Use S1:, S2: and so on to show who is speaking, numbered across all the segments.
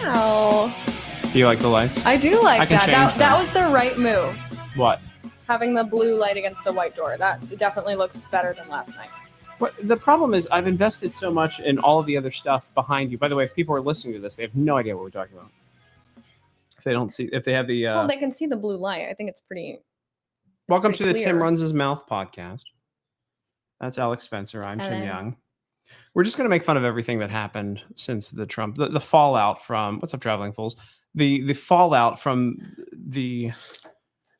S1: Wow.
S2: Do you like the lights?
S1: I do like that. That was the right move.
S2: What?
S1: Having the blue light against the white door. That definitely looks better than last night.
S2: What the problem is, I've invested so much in all of the other stuff behind you. By the way, if people are listening to this, they have no idea what we're talking about. If they don't see, if they have the...
S1: well, they can see the blue light. I think it's pretty...
S2: Welcome to the Tim Runs His Mouth podcast. That's Alex Spencer. I'm Tim Young. We're just going to make fun of everything that happened since the Trump... The fallout from... What's up, Traveling Fools? The fallout from the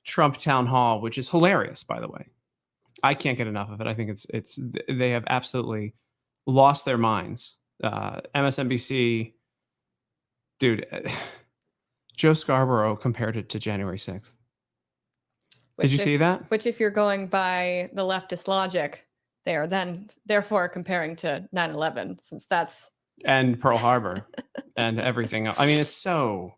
S2: Trump town hall, which is hilarious, by the way. I can't get enough of it. I think it's they have absolutely lost their minds. MSNBC, dude, Joe Scarborough compared it to January 6th. Did you see that?
S1: Which, if you're going by the leftist logic, they are then therefore comparing to 9/11, since that's
S2: and Pearl Harbor and everything else. I mean, it's so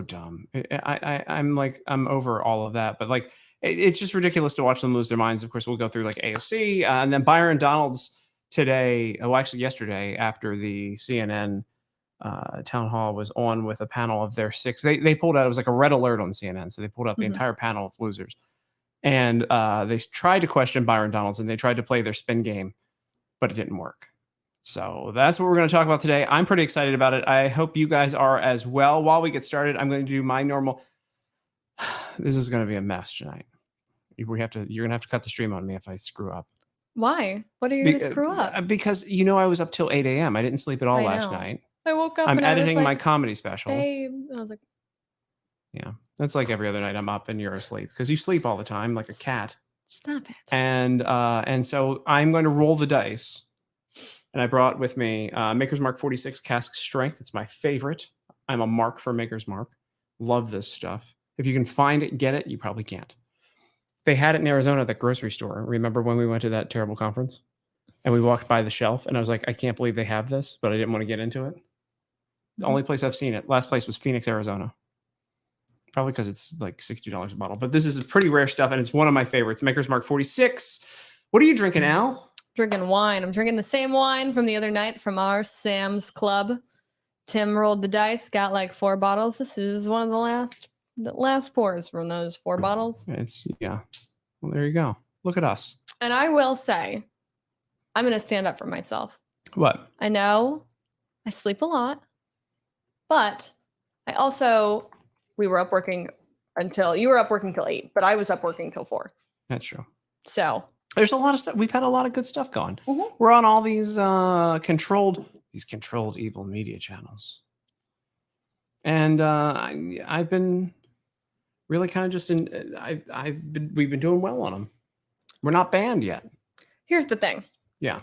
S2: dumb. I'm over all of that, but like. It's just ridiculous to watch them lose their minds. Of course, we'll go through like AOC and then Byron Donalds today. Well, actually yesterday after the CNN town hall was on with a panel of their 6. They pulled out, it was like a red alert on CNN. So they pulled out the entire panel of losers. And they tried to question Byron Donalds and they tried to play their spin game, but it didn't work. So that's what we're going to talk about today. I'm pretty excited about it. I hope you guys are as well. While we get started, I'm going to do my normal... This is going to be a mess tonight. You're going to have to cut the stream on me if I screw up.
S1: Why? What are you going to screw up?
S2: Because I was up till 8 a.m. I didn't sleep at all last night.
S1: I woke up
S2: I'm
S1: and
S2: editing
S1: I was
S2: my
S1: like,
S2: comedy special.
S1: Babe. And I was like,
S2: yeah, that's like every other night I'm up and you're asleep because you sleep all the time like a cat.
S1: Stop it.
S2: And so I'm going to roll the dice. And I brought with me Maker's Mark 46 Cask Strength. It's my favorite. I'm a mark for Maker's Mark. Love this stuff. If you can find it, get it. You probably can't. They had it in Arizona at the grocery store. Remember when we went to that terrible conference? And we walked by the shelf and I was like, I can't believe they have this, but I didn't want to get into it. The only place I've seen it, last place was Phoenix, Arizona. Probably because it's like $60 a bottle. But this is pretty rare stuff and it's one of my favorites. Maker's Mark 46. What are you drinking, Al?
S1: Drinking wine. I'm drinking the same wine from the other night from our Sam's Club. Tim rolled the dice, got like 4 bottles. This is one of the last pours from those 4 bottles.
S2: Yeah. Well, there you go. Look at us.
S1: And I will say, I'm going to stand up for myself.
S2: What?
S1: I know I sleep a lot, but we were up working you were up working till 8, but I was up working till 4.
S2: That's true.
S1: So
S2: there's a lot of stuff. We've had a lot of good stuff going.
S1: Mm-hmm.
S2: We're on all these controlled evil media channels. And I've been really kind of just we've been doing well on them. We're not banned yet.
S1: Here's the thing.
S2: Yeah.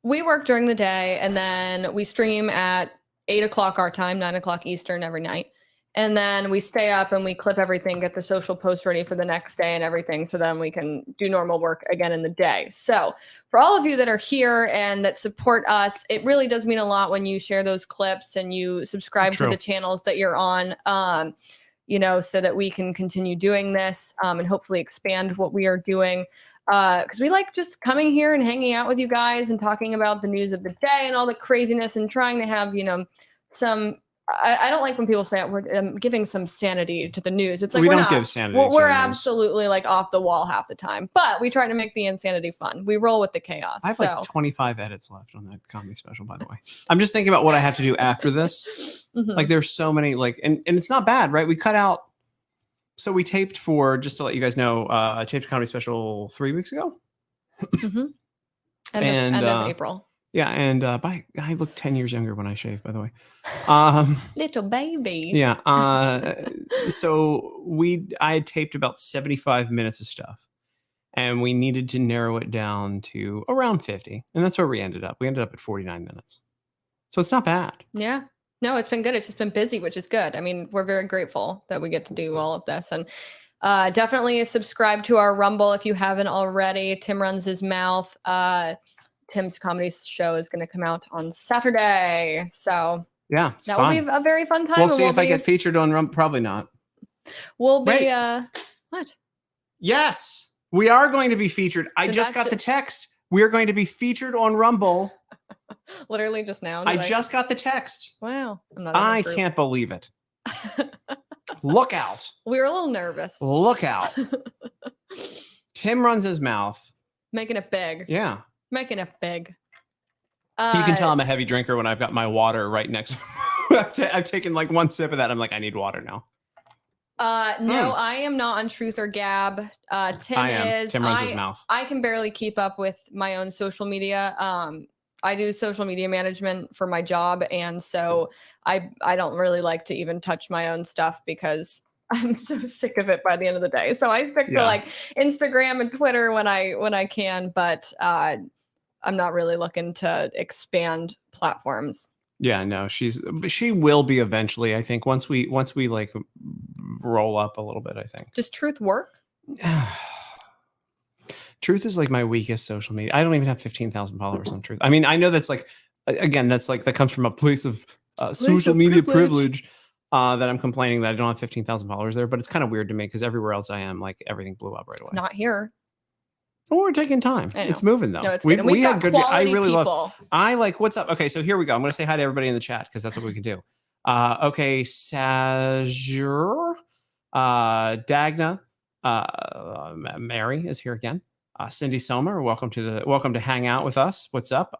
S1: We work during the day and then we stream at 8 o'clock our time, 9 o'clock Eastern every night. And then we stay up and we clip everything, get the social post ready for the next day and everything. So then we can do normal work again in the day. So for all of you that are here and that support us, it really does mean a lot when you share those clips and you subscribe to the channels that you're on, so that we can continue doing this and hopefully expand what we are doing. Because we like just coming here and hanging out with you guys and talking about the news of the day and all the craziness and trying to have, some... I don't like when people say we're giving some sanity to the news. It's like
S2: we don't give sanity.
S1: We're absolutely like off the wall half the time, but we try to make the insanity fun. We roll with the chaos.
S2: I have like 25 edits left on that comedy special, by the way. I'm just thinking about what I have to do after this. Mm-hmm. Like there's so many and it's not bad, right? We cut out. So we taped for, just to let you guys know, I taped a comedy special 3 weeks ago.
S1: Mm-hmm. End of April.
S2: Yeah, and I look 10 years younger when I shave, by the way.
S1: Little baby.
S2: Yeah. So I had taped about 75 minutes of stuff, and we needed to narrow it down to around 50, and that's where we ended up. We ended up at 49 minutes. So it's not bad.
S1: Yeah. No, it's been good. It's just been busy, which is good. I mean, we're very grateful that we get to do all of this. And definitely subscribe to our Rumble if you haven't already. Tim Runs His Mouth. Tim's comedy show is going to come out on Saturday. So
S2: yeah,
S1: that will be a very fun time.
S2: We'll see if I get featured on Rumble. Probably not.
S1: We'll be, what?
S2: Yes, we are going to be featured. I just got the text. We are going to be featured on Rumble.
S1: Literally just now.
S2: I just got the text.
S1: Wow. I'm not
S2: I can't believe it. Look out.
S1: We were a little nervous.
S2: Look out. Tim runs his mouth.
S1: Making it big.
S2: Yeah.
S1: Making it big.
S2: You can tell I'm a heavy drinker when I've got my water right next to me. I've taken like one sip of that. I'm like, I need water now.
S1: No, I am not on Truth or Gab. Tim is.
S2: Tim runs his mouth.
S1: I can barely keep up with my own social media. I do social media management for my job, and so I don't really like to even touch my own stuff because I'm so sick of it by the end of the day. So I stick to like Instagram and Twitter when I can, but I'm not really looking to expand platforms.
S2: Yeah, no, she will be eventually. I think once we like roll up a little bit. I think.
S1: Does Truth work?
S2: Truth is like my weakest social media. I don't even have 15,000 followers on Truth. I mean, I know that's like, again, that's like that comes from a place of social media privilege that I'm complaining that I don't have 15,000 followers there. But it's kind of weird to me because everywhere else I am, like everything blew up right away.
S1: Not here.
S2: Well, we're taking time. It's moving though.
S1: No, it's good. We had good. I really love.
S2: I like. What's up? Okay, so here we go. I'm going to say hi to everybody in the chat because that's what we can do. Okay, Sajur, Dagna, Mary is here again. Cindy Sommer, welcome to hang out with us. What's up?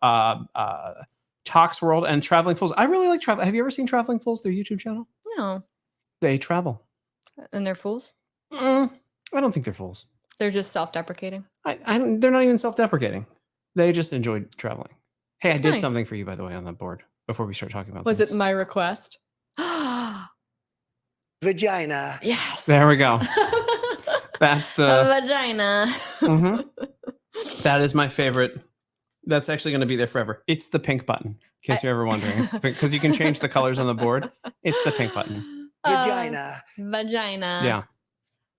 S2: Talks World and Traveling Fools. I really like travel. Have you ever seen Traveling Fools? Their YouTube channel?
S1: No.
S2: They travel.
S1: And they're fools?
S2: I don't think they're fools.
S1: They're just self-deprecating.
S2: They're not even self-deprecating. They just enjoy traveling. Hey, I did something for you, by the way, on the board before we start talking about
S1: Was it my request?
S3: Vagina.
S1: Yes.
S2: There we go. That's the
S1: vagina.
S2: That is my favorite. That's actually going to be there forever. It's the pink button, in case you're ever wondering. Because you can change the colors on the board. It's the pink button.
S3: Vagina.
S1: Vagina.
S2: Yeah.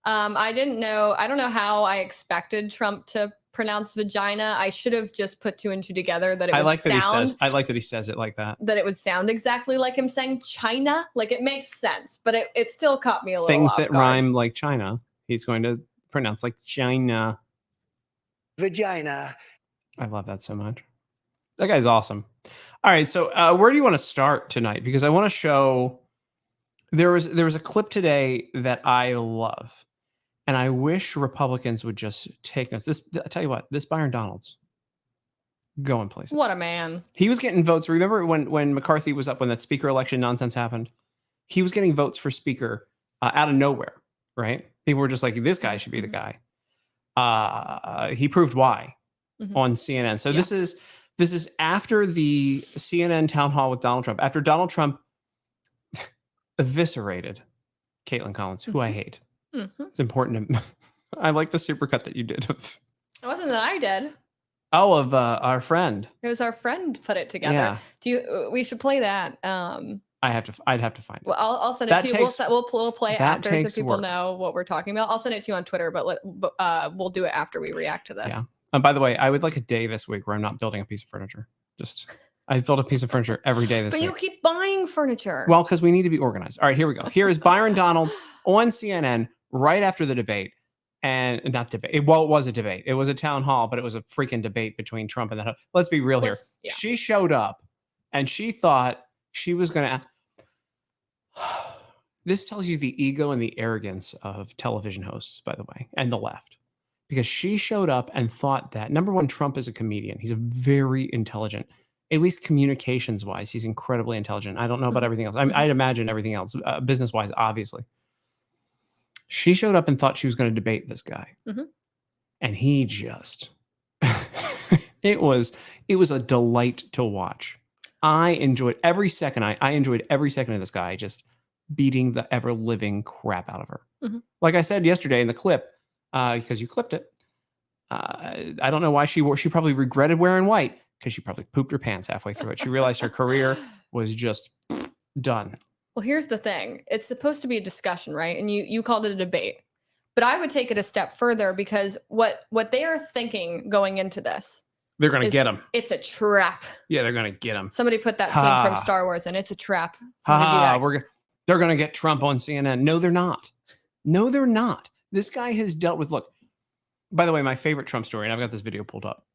S1: I didn't know. I don't know how I expected Trump to pronounce vagina. I should have just put two and two together that it would sound.
S2: I like that he says it like that.
S1: That it would sound exactly like him saying China. Like it makes sense, but it still caught me a little.
S2: Things that rhyme like China, he's going to pronounce like China.
S3: Vagina.
S2: I love that so much. That guy's awesome. All right, so where do you want to start tonight? Because I want to show. There was a clip today that I love. And I wish Republicans would just take notes. I tell you what, this Byron Donalds going places.
S1: What a man.
S2: He was getting votes. Remember when McCarthy was up, when that speaker election nonsense happened? He was getting votes for speaker out of nowhere, right? People were just like, this guy should be the guy. He proved why on CNN. So this is after the CNN town hall with Donald Trump, after Donald Trump eviscerated Caitlin Collins, who I hate. It's important to I like the supercut that you did.
S1: It wasn't that I did.
S2: Oh, of our friend.
S1: It was our friend put it together. Yeah. We should play that.
S2: I'd have to find it.
S1: Well, I'll send it to you. We'll play it after so people know what we're talking about. I'll send it to you on Twitter, but we'll do it after we react to this.
S2: Yeah. And by the way, I would like a day this week where I'm not building a piece of furniture. I build a piece of furniture every day this week.
S1: But you keep buying furniture.
S2: Well, because we need to be organized. All right, here we go. Here is Byron Donalds on CNN right after the debate. And not debate. Well, it was a debate. It was a town hall, but it was a freaking debate between Trump and that. Let's be real here. Yeah. She showed up and she thought she was going to. This tells you the ego and the arrogance of television hosts, by the way, and the left. Because she showed up and thought that, number one, Trump is a comedian. He's a very intelligent, at least communications wise, he's incredibly intelligent. I don't know about everything else. I'd imagine everything else, business wise, obviously. She showed up and thought she was going to debate this guy. And he just, it was a delight to watch. I enjoyed every second. I enjoyed every second of this guy just beating the ever living crap out of her. Like I said yesterday in the clip, because you clipped it. I don't know why she probably regretted wearing white because she probably pooped her pants halfway through it. She realized her career was just done.
S1: Well, here's the thing. It's supposed to be a discussion, right? And you called it a debate. But I would take it a step further because what they are thinking going into this.
S2: They're going to get him.
S1: It's a trap.
S2: Yeah, they're going to get him.
S1: Somebody put that scene from Star Wars and it's a trap. They're
S2: going to get Trump on CNN. No, they're not. No, they're not. This guy has dealt with, look, by the way, my favorite Trump story, and I've got this video pulled up.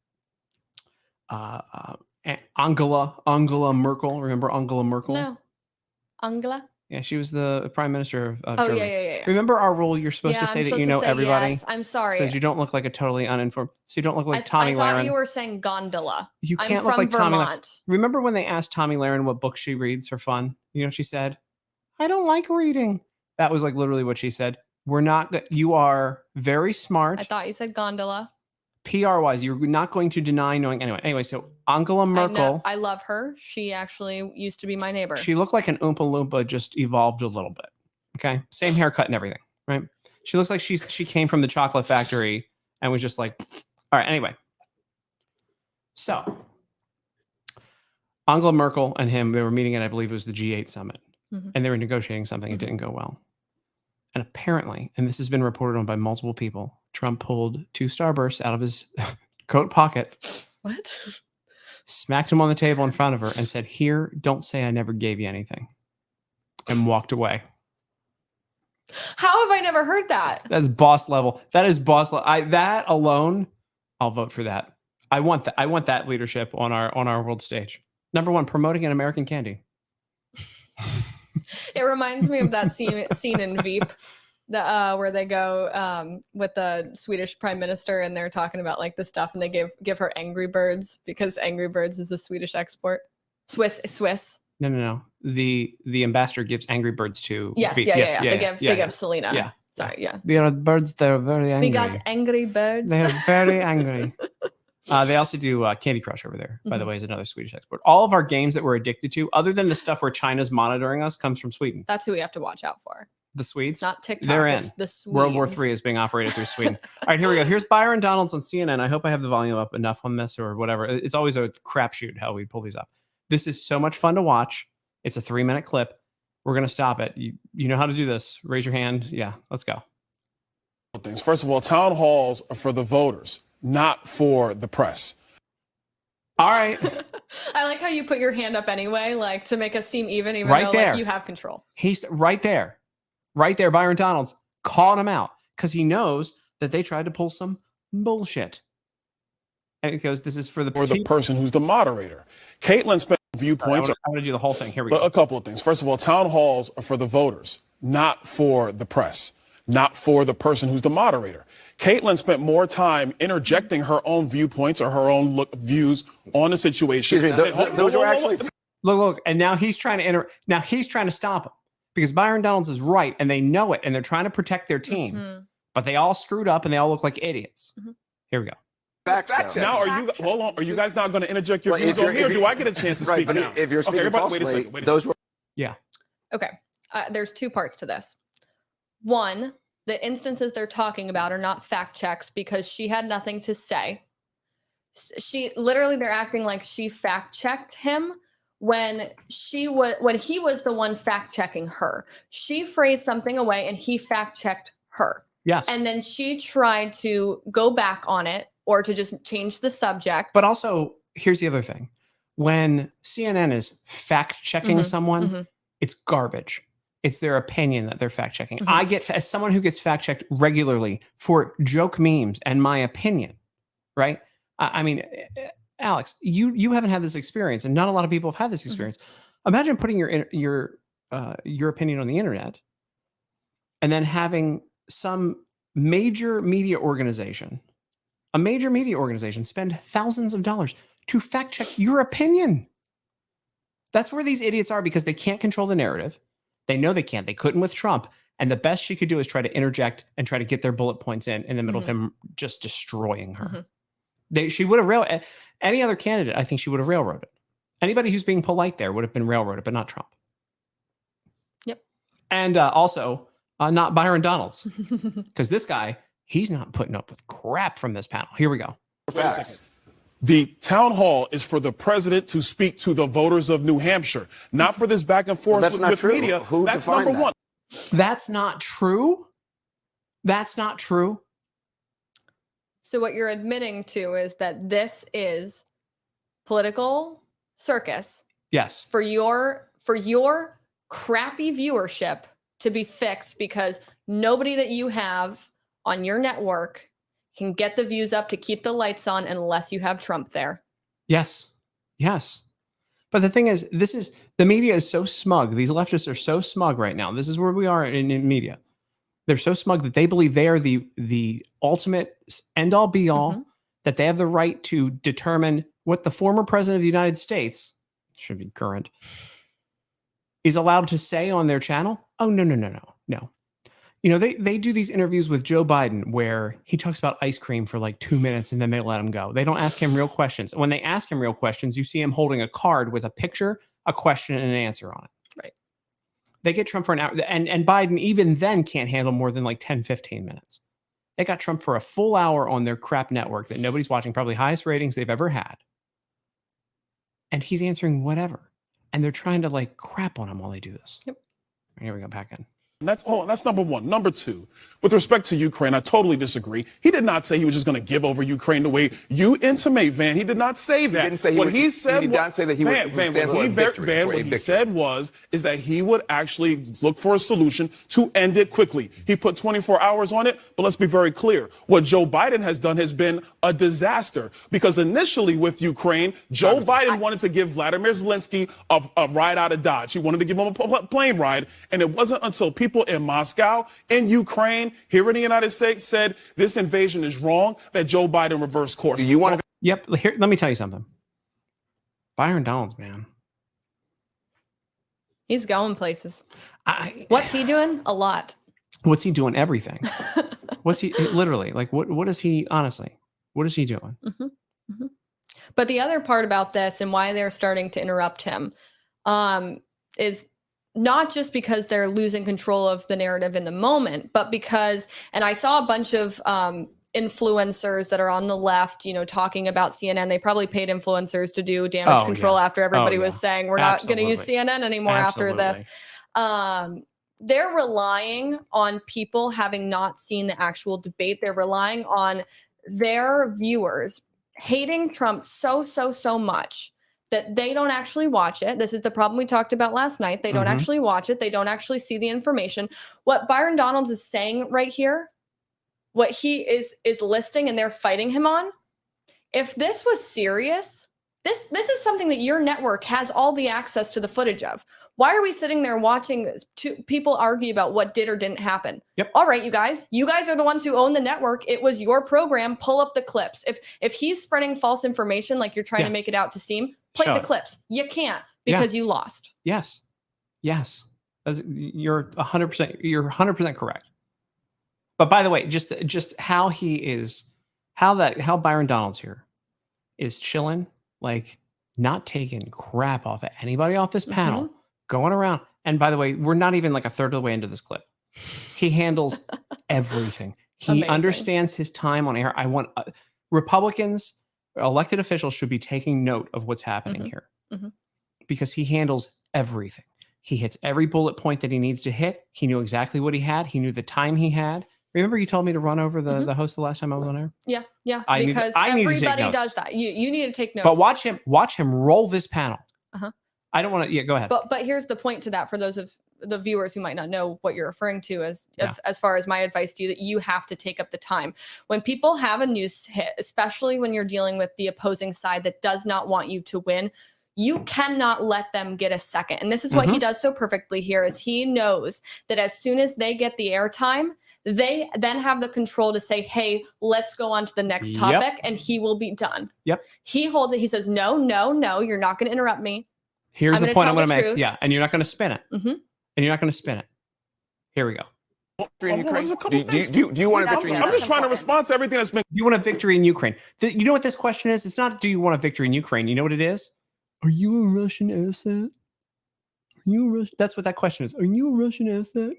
S2: Angela Merkel. Remember Angela Merkel?
S1: No. Angela?
S2: Yeah, she was the prime minister of
S1: Oh,
S2: Germany.
S1: yeah.
S2: Remember our rule? You're supposed to say
S1: I'm
S2: that
S1: supposed
S2: you
S1: to
S2: know
S1: say
S2: everybody.
S1: Yes. I'm sorry.
S2: So that you don't look like a totally uninformed. So you don't look like
S1: I
S2: Tommy
S1: thought
S2: Lahren.
S1: you were saying gondola.
S2: You
S1: I'm
S2: can't look
S1: from
S2: like Tommy Lahren.
S1: Vermont.
S2: Remember when they asked Tommy Lahren what book she reads for fun? You know what she said? I don't like reading. That was like literally what she said. We're not. You are very smart.
S1: I thought you said gondola.
S2: PR wise, you're not going to deny knowing anyway. So Angela Merkel,
S1: I love her. She actually used to be my neighbor.
S2: she looked like an Oompa Loompa, just evolved a little bit. Okay, same haircut and everything, right? She looks like she came from the chocolate factory and was just like, all right. Anyway, so Angela Merkel and him, they were meeting at, I believe it was the G8 summit, and they were negotiating something. It didn't go well, and apparently, and this has been reported on by multiple people, Trump pulled 2 Starbursts out of his coat pocket.
S1: What?
S2: Smacked him on the table in front of her and said, "Here, don't say I never gave you anything," and walked away.
S1: How have I never heard that?
S2: That's boss level. That is boss level. That alone, I'll vote for that. I want that. I want that leadership on our world stage. Number 1, promoting an American candy.
S1: It reminds me of that scene in Veep, where they go with the Swedish prime minister and they're talking about like the stuff, and they give her Angry Birds because Angry Birds is a Swedish export. Swiss.
S2: No. The ambassador gives Angry Birds to.
S1: Yes,
S2: Veep.
S1: yeah. They give Selena.
S2: Yeah.
S1: Sorry, yeah.
S2: The other birds, they're very angry.
S1: We got Angry Birds.
S2: They're very angry. They also do Candy Crush over there, by the way, is another Swedish export. All of our games that we're addicted to, other than the stuff where China's monitoring us, comes from Sweden.
S1: That's who we have to watch out for.
S2: The Swedes?
S1: It's not TikTok.
S2: They're in.
S1: It's the Swedes.
S2: World War III is being operated through Sweden. All right, here we go. Here's Byron Donalds on CNN. I hope I have the volume up enough on this or whatever. It's always a crapshoot how we pull these up. This is so much fun to watch. It's a 3-minute clip. We're going to stop it. You know how to do this. Raise your hand. Yeah, let's go.
S4: Things. First of all, town halls are for the voters, not for the press.
S2: All right.
S1: I like how you put your hand up anyway, like to make us seem even
S2: Right
S1: though
S2: there.
S1: like, you have control.
S2: He's right there. Right there, Byron Donalds calling him out because he knows that they tried to pull some bullshit. And he goes, this is for the
S4: person who's the moderator. Caitlin spent viewpoints.
S2: I'm going to do the whole thing. Here we go.
S4: A couple of things. First of all, town halls are for the voters, not for the press, not for the person who's the moderator. Caitlin spent more time interjecting her own viewpoints or her own views on the situation.
S5: Excuse me, those are actually...
S2: Look, and now he's trying to now he's trying to stop him because Byron Donalds is right and they know it and they're trying to protect their team, but they all screwed up and they all look like idiots. Here we go.
S4: Now, hold on. Are you guys not going to interject your views on me, or do I get a chance to speak now?
S5: If you're speaking falsely,
S4: wait a second.
S5: those were...
S2: Yeah.
S1: Okay. There's 2 parts to this. One, the instances they're talking about are not fact checks because she had nothing to say. They're acting like she fact checked him when he was the one fact checking her. She phrased something away and he fact checked her.
S2: Yes.
S1: And then she tried to go back on it or to just change the subject.
S2: But also, here's the other thing. When CNN is fact checking someone, it's garbage. It's their opinion that they're fact checking. I get, as someone who gets fact checked regularly for joke memes and my opinion, right? I mean, Alex, you haven't had this experience, and not a lot of people have had this experience. Imagine putting your opinion on the internet, and then having some major media organization, spend thousands of dollars to fact check your opinion. That's where these idiots are because they can't control the narrative. They know they can't. They couldn't with Trump. And the best she could do is try to interject and try to get their bullet points in the middle of him just destroying her. She would have any other candidate, I think she would have railroaded. Anybody who's being polite there would have been railroaded, but not Trump.
S1: Yep.
S2: And also, not Byron Donalds. Because this guy, he's not putting up with crap from this panel. Here we go.
S4: Wait a second. The town hall is for the president to speak to the voters of New Hampshire, not for this back and forth with media. That's number one.
S2: That's not true. That's not true.
S1: So what you're admitting to is that this is political circus.
S2: Yes.
S1: For your crappy viewership to be fixed because nobody that you have on your network can get the views up to keep the lights on unless you have Trump there.
S2: Yes. Yes. But the thing is, the media is so smug. These leftists are so smug right now. This is where we are in media. They're so smug that they believe they are the ultimate end all be all, that they have the right to determine what the former president of the United States, should be current, is allowed to say on their channel. Oh, no. You know, they do these interviews with Joe Biden where he talks about ice cream for like 2 minutes and then they let him go. They don't ask him real questions. And when they ask him real questions, you see him holding a card with a picture, a question, and an answer on it.
S1: Right.
S2: They get Trump for an hour. And Biden even then can't handle more than like 10, 15 minutes. They got Trump for a full hour on their crap network that nobody's watching, probably highest ratings they've ever had. And he's answering whatever. And they're trying to like crap on him while they do this.
S1: Yep.
S2: Here we go, back in.
S4: That's number one. Number two, with respect to Ukraine, I totally disagree. He did not say he was just going to give over Ukraine the way you intimate, Van. He did not say that.
S5: He didn't say he
S4: what
S5: would,
S4: he said.
S5: He did not say that he would stand for a victory.
S4: Van, what he said is that he would actually look for a solution to end it quickly. He put 24 hours on it, but let's be very clear. What Joe Biden has done has been a disaster because initially with Ukraine, Joe Biden wanted to give Vladimir Zelensky a ride out of Dodge. He wanted to give him a plane ride, and it wasn't until people in Moscow, in Ukraine, here in the United States said this invasion is wrong that Joe Biden reversed course.
S5: Do you want to?
S2: Yep. Here, let me tell you something. Byron Donalds, man.
S1: He's going places. What's he doing? A lot.
S2: What's he doing? Everything. What's he literally like? What is he honestly? What is he doing?
S1: But the other part about this and why they're starting to interrupt him is not just because they're losing control of the narrative in the moment, but because, and I saw a bunch of influencers that are on the left, you know, talking about CNN. They probably paid influencers to do damage control after everybody was saying, we're not going to use CNN anymore after this. They're relying on people having not seen the actual debate. They're relying on their viewers hating Trump so much that they don't actually watch it. This is the problem we talked about last night. They don't actually watch it. They don't actually see the information. What Byron Donalds is saying right here, what he is listing and they're fighting him on, if this was serious, this is something that your network has all the access to the footage of. Why are we sitting there watching two people argue about what did or didn't happen?
S2: Yep.
S1: All right, you guys are the ones who own the network. It was your program. Pull up the clips. If he's spreading false information like you're trying to make it out to seem, play the clips. You can't because you lost.
S2: Yes. You're 100%. You're 100% correct. But by the way, just how he is, how Byron Donalds here is chilling, like not taking crap off of anybody off this panel, going around. And by the way, we're not even like a third of the way into this clip. He handles everything. He understands his time on air. I want Republicans, elected officials should be taking note of what's happening here because he handles everything. He hits every bullet point that he needs to hit. He knew exactly what he had. He knew the time he had. Remember you told me to run over the host the last time I was on air? Yeah.
S1: Because everybody does that. You need to take notes.
S2: But watch him roll this panel. I don't want to. Yeah, go ahead.
S1: But here's the point to that for those of the viewers who might not know what you're referring to as far as my advice to you, that you have to take up the time. When people have a news hit, especially when you're dealing with the opposing side that does not want you to win, you cannot let them get a second. And this is what he does so perfectly here is he knows that as soon as they get the airtime, they then have the control to say, hey, let's go on to the next topic and he will be done. He holds it. He says, no, you're not going to interrupt me.
S2: Here's the point I'm going to make. Yeah. And you're not going to spin it. And you're not going to spin it. Here we go.
S5: Do you want a victory in Ukraine?
S4: I'm just trying to respond to everything that's been.
S2: Do you want a victory in Ukraine? You know what this question is? It's not, do you want a victory in Ukraine? You know what it is? Are you a Russian asset? That's what that question is. Are you a Russian asset?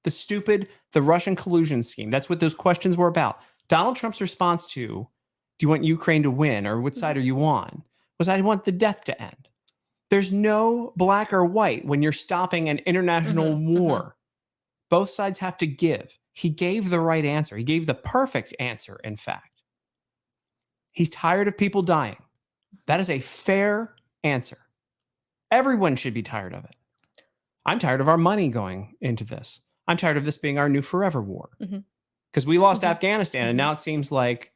S2: The Russian collusion scheme. That's what those questions were about. Donald Trump's response to, do you want Ukraine to win or what side are you on? Was I want the death to end. There's no black or white when you're stopping an international war. Both sides have to give. He gave the right answer. He gave the perfect answer, in fact. He's tired of people dying. That is a fair answer. Everyone should be tired of it. I'm tired of our money going into this. I'm tired of this being our new forever war. Because we lost Afghanistan, and now it seems like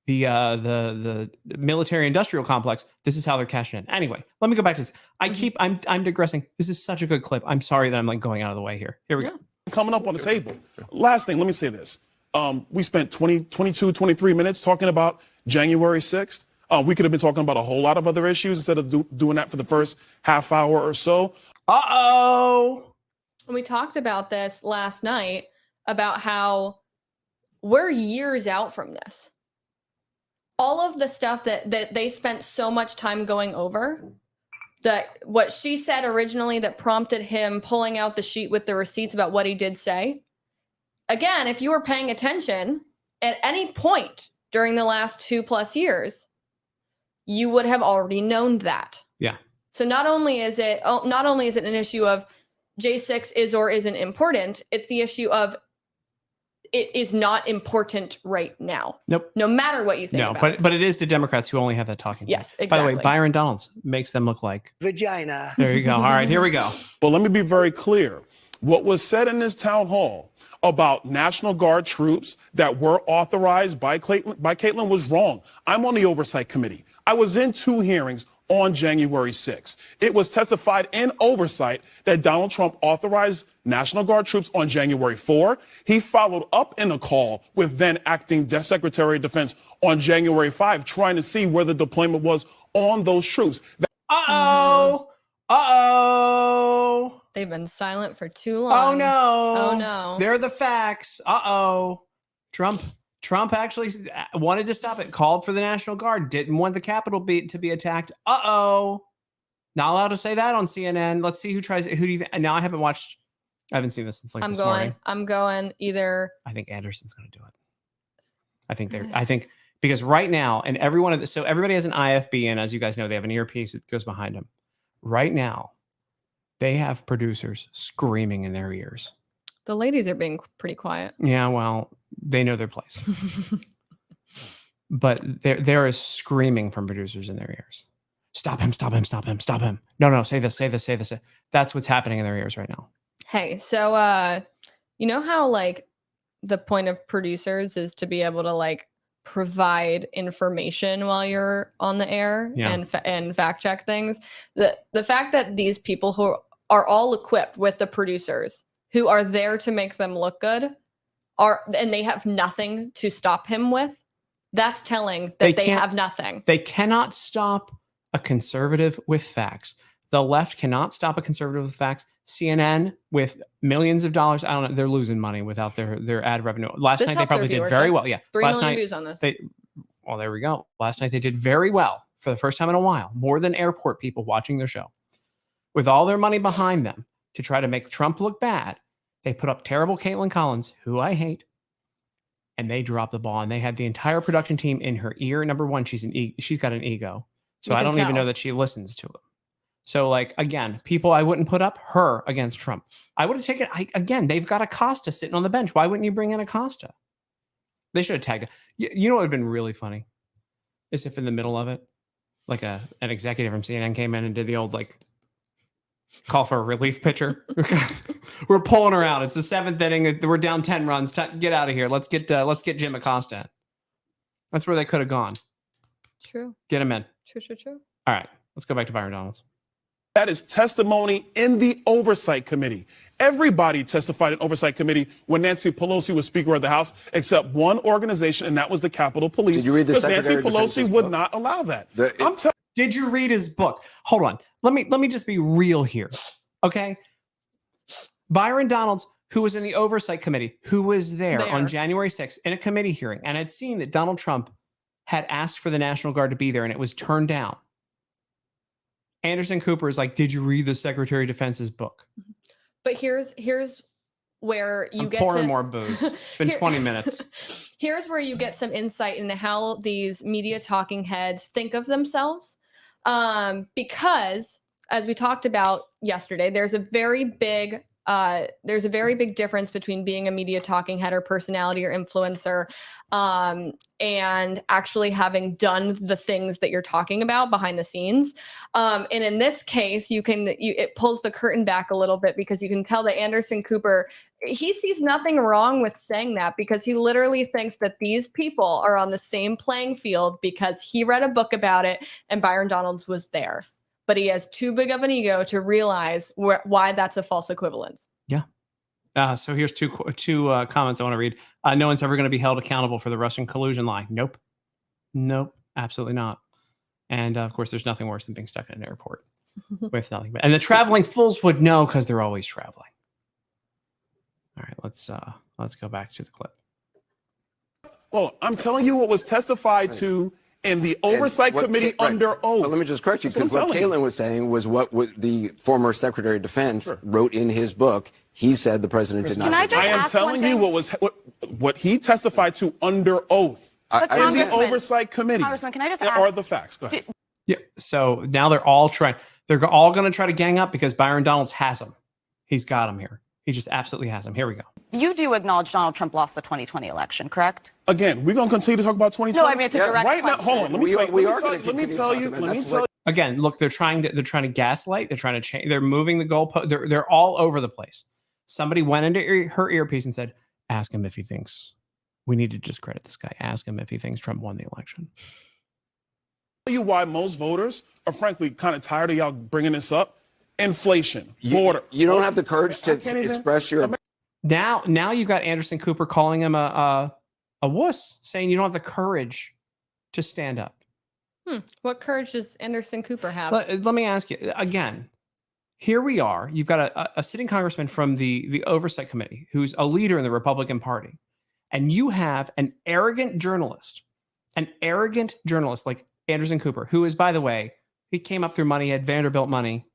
S2: the military industrial complex. This is how they're cashing in. Anyway, let me go back to this. I'm digressing. This is such a good clip. I'm sorry that I'm like going out of the way here. Here we go.
S4: Coming up on the table. Last thing, let me say this. We spent 22, 23 minutes talking about January 6th. We could have been talking about a whole lot of other issues instead of doing that for the first half hour or so.
S2: Uh-oh.
S1: We talked about this last night about how we're years out from this. All of the stuff that they spent so much time going over, that what she said originally that prompted him pulling out the sheet with the receipts about what he did say. Again, if you were paying attention at any point during the last 2+ years, you would have already known that.
S2: Yeah.
S1: So not only is it an issue of J6 is or isn't important, it's the issue of it is not important right now.
S2: Nope.
S1: No matter what you think about it.
S2: But it is the Democrats who only have that talking point.
S1: Yes, exactly.
S2: By the way, Byron Donalds makes them look like
S3: Vagina.
S2: There you go. All right, here we go.
S4: But let me be very clear. What was said in this town hall about National Guard troops that were authorized by Caitlin was wrong. I'm on the oversight committee. I was in 2 hearings on January 6th. It was testified in oversight that Donald Trump authorized National Guard troops on January 4. He followed up in a call with then acting Secretary of Defense on January 5, trying to see where the deployment was on those troops.
S2: Uh-oh. Uh-oh.
S1: They've been silent for too long.
S2: Oh, no.
S1: Oh, no.
S2: They're the facts. Uh-oh. Trump actually wanted to stop it, called for the National Guard, didn't want the Capitol to be attacked. Uh-oh. Not allowed to say that on CNN. Let's see who tries it. Who do you think? Now I haven't seen this since this morning.
S1: I'm going either.
S2: I think Anderson's going to do it. I think because right now, and so everybody has an IFB, and as you guys know, they have an earpiece that goes behind them. Right now, they have producers screaming in their ears.
S1: The ladies are being pretty quiet.
S2: Yeah, well, they know their place. But there is screaming from producers in their ears. Stop him, stop him, stop him, stop him. No, say this, say this, say this. That's what's happening in their ears right now.
S1: Hey, so you know how like the point of producers is to be able to like provide information while you're on the air and fact check things. The fact that these people who are all equipped with the producers who are there to make them look good and they have nothing to stop him with, that's telling that they have nothing.
S2: They cannot stop a conservative with facts. The left cannot stop a conservative with facts. CNN with millions of dollars, I don't know, they're losing money without their ad revenue. Last night they probably did very well. Yeah.
S1: 3 million views on this.
S2: Well, there we go. Last night they did very well for the first time in a while, more than airport people watching their show. With all their money behind them to try to make Trump look bad, they put up terrible Caitlin Collins, who I hate, and they dropped the ball. And they had the entire production team in her ear. Number one, she's got an ego. So I don't even know that she listens to him. So, like, again, people I wouldn't put up her against Trump. I would have taken, again, they've got Acosta sitting on the bench. Why wouldn't you bring in Acosta? They should have tagged it. You know what would have been really funny? Is if in the middle of it, like an executive from CNN came in and did the old, like, call for a relief pitcher. We're pulling her out. It's the 7th inning. We're down 10 runs. Get out of here. Let's get Jim Acosta. That's where they could have gone.
S1: True.
S2: Get him in.
S1: True.
S2: All right. Let's go back to Byron Donalds.
S4: That is testimony in the Oversight Committee. Everybody testified in Oversight Committee when Nancy Pelosi was Speaker of the House, except one organization, and that was the Capitol Police.
S5: Did you read the Secretary
S4: Nancy
S5: of Defense's
S4: Pelosi would
S5: book?
S4: not allow that.
S2: Did you read his book? Hold on. Let me just be real here. Okay. Byron Donalds, who was in the Oversight Committee, who was there on January 6th in a committee hearing and had seen that Donald Trump had asked for the National Guard to be there and it was turned down. Anderson Cooper is like, did you read the Secretary of Defense's book?
S1: But here's where you get
S2: pouring more booze. It's been 20 minutes.
S1: Here's where you get some insight into how these media talking heads think of themselves. Because as we talked about yesterday, there's a very big there's a very big difference between being a media talking head or personality or influencer and actually having done the things that you're talking about behind the scenes. And in this case, it pulls the curtain back a little bit because you can tell that Anderson Cooper, he sees nothing wrong with saying that because he literally thinks that these people are on the same playing field because he read a book about it and Byron Donalds was there. But he has too big of an ego to realize why that's a false equivalence.
S2: Yeah. So here's two comments I want to read. No one's ever going to be held accountable for the Russian collusion lie. Nope. Absolutely not. And of course, there's nothing worse than being stuck in an airport with nothing. And the traveling fools would know because they're always traveling. All right, let's go back to the clip.
S4: Well, I'm telling you what was testified to in the oversight committee under oath.
S6: Well, let me just correct you, because what Caitlin was saying was what the former Secretary of Defense wrote in his book. He said the president did not.
S4: I am telling you what he testified to under oath in the oversight committee.
S7: Congressman, can I just ask?
S4: Are the facts? Go ahead.
S2: Yeah. So now they're all going to try to gang up because Byron Donalds has them. He's got them here. He just absolutely has them. Here we go.
S7: You do acknowledge Donald Trump lost the 2020 election, correct?
S4: Again, we're going to continue to talk about 2020.
S7: No, I mean, it's a direct
S4: right
S7: question.
S4: now. Hold on. Let me tell you.
S2: Again, look, they're trying to gaslight. They're trying to change. They're moving the goalpost. They're all over the place. Somebody went into her earpiece and said, "Ask him if he thinks we need to discredit this guy. Ask him if he thinks Trump won the election."
S4: I'll tell you why most voters are frankly kind of tired of y'all bringing this up. Inflation, border.
S6: You don't have the courage to express your.
S2: Now you got Anderson Cooper calling him a wuss, saying you don't have the courage to stand up.
S1: What courage does Anderson Cooper have?
S2: Let me ask you again. Here we are. You've got a sitting congressman from the Oversight Committee who's a leader in the Republican Party. And you have an arrogant journalist like Anderson Cooper, who is, by the way, he came up through money, had Vanderbilt money,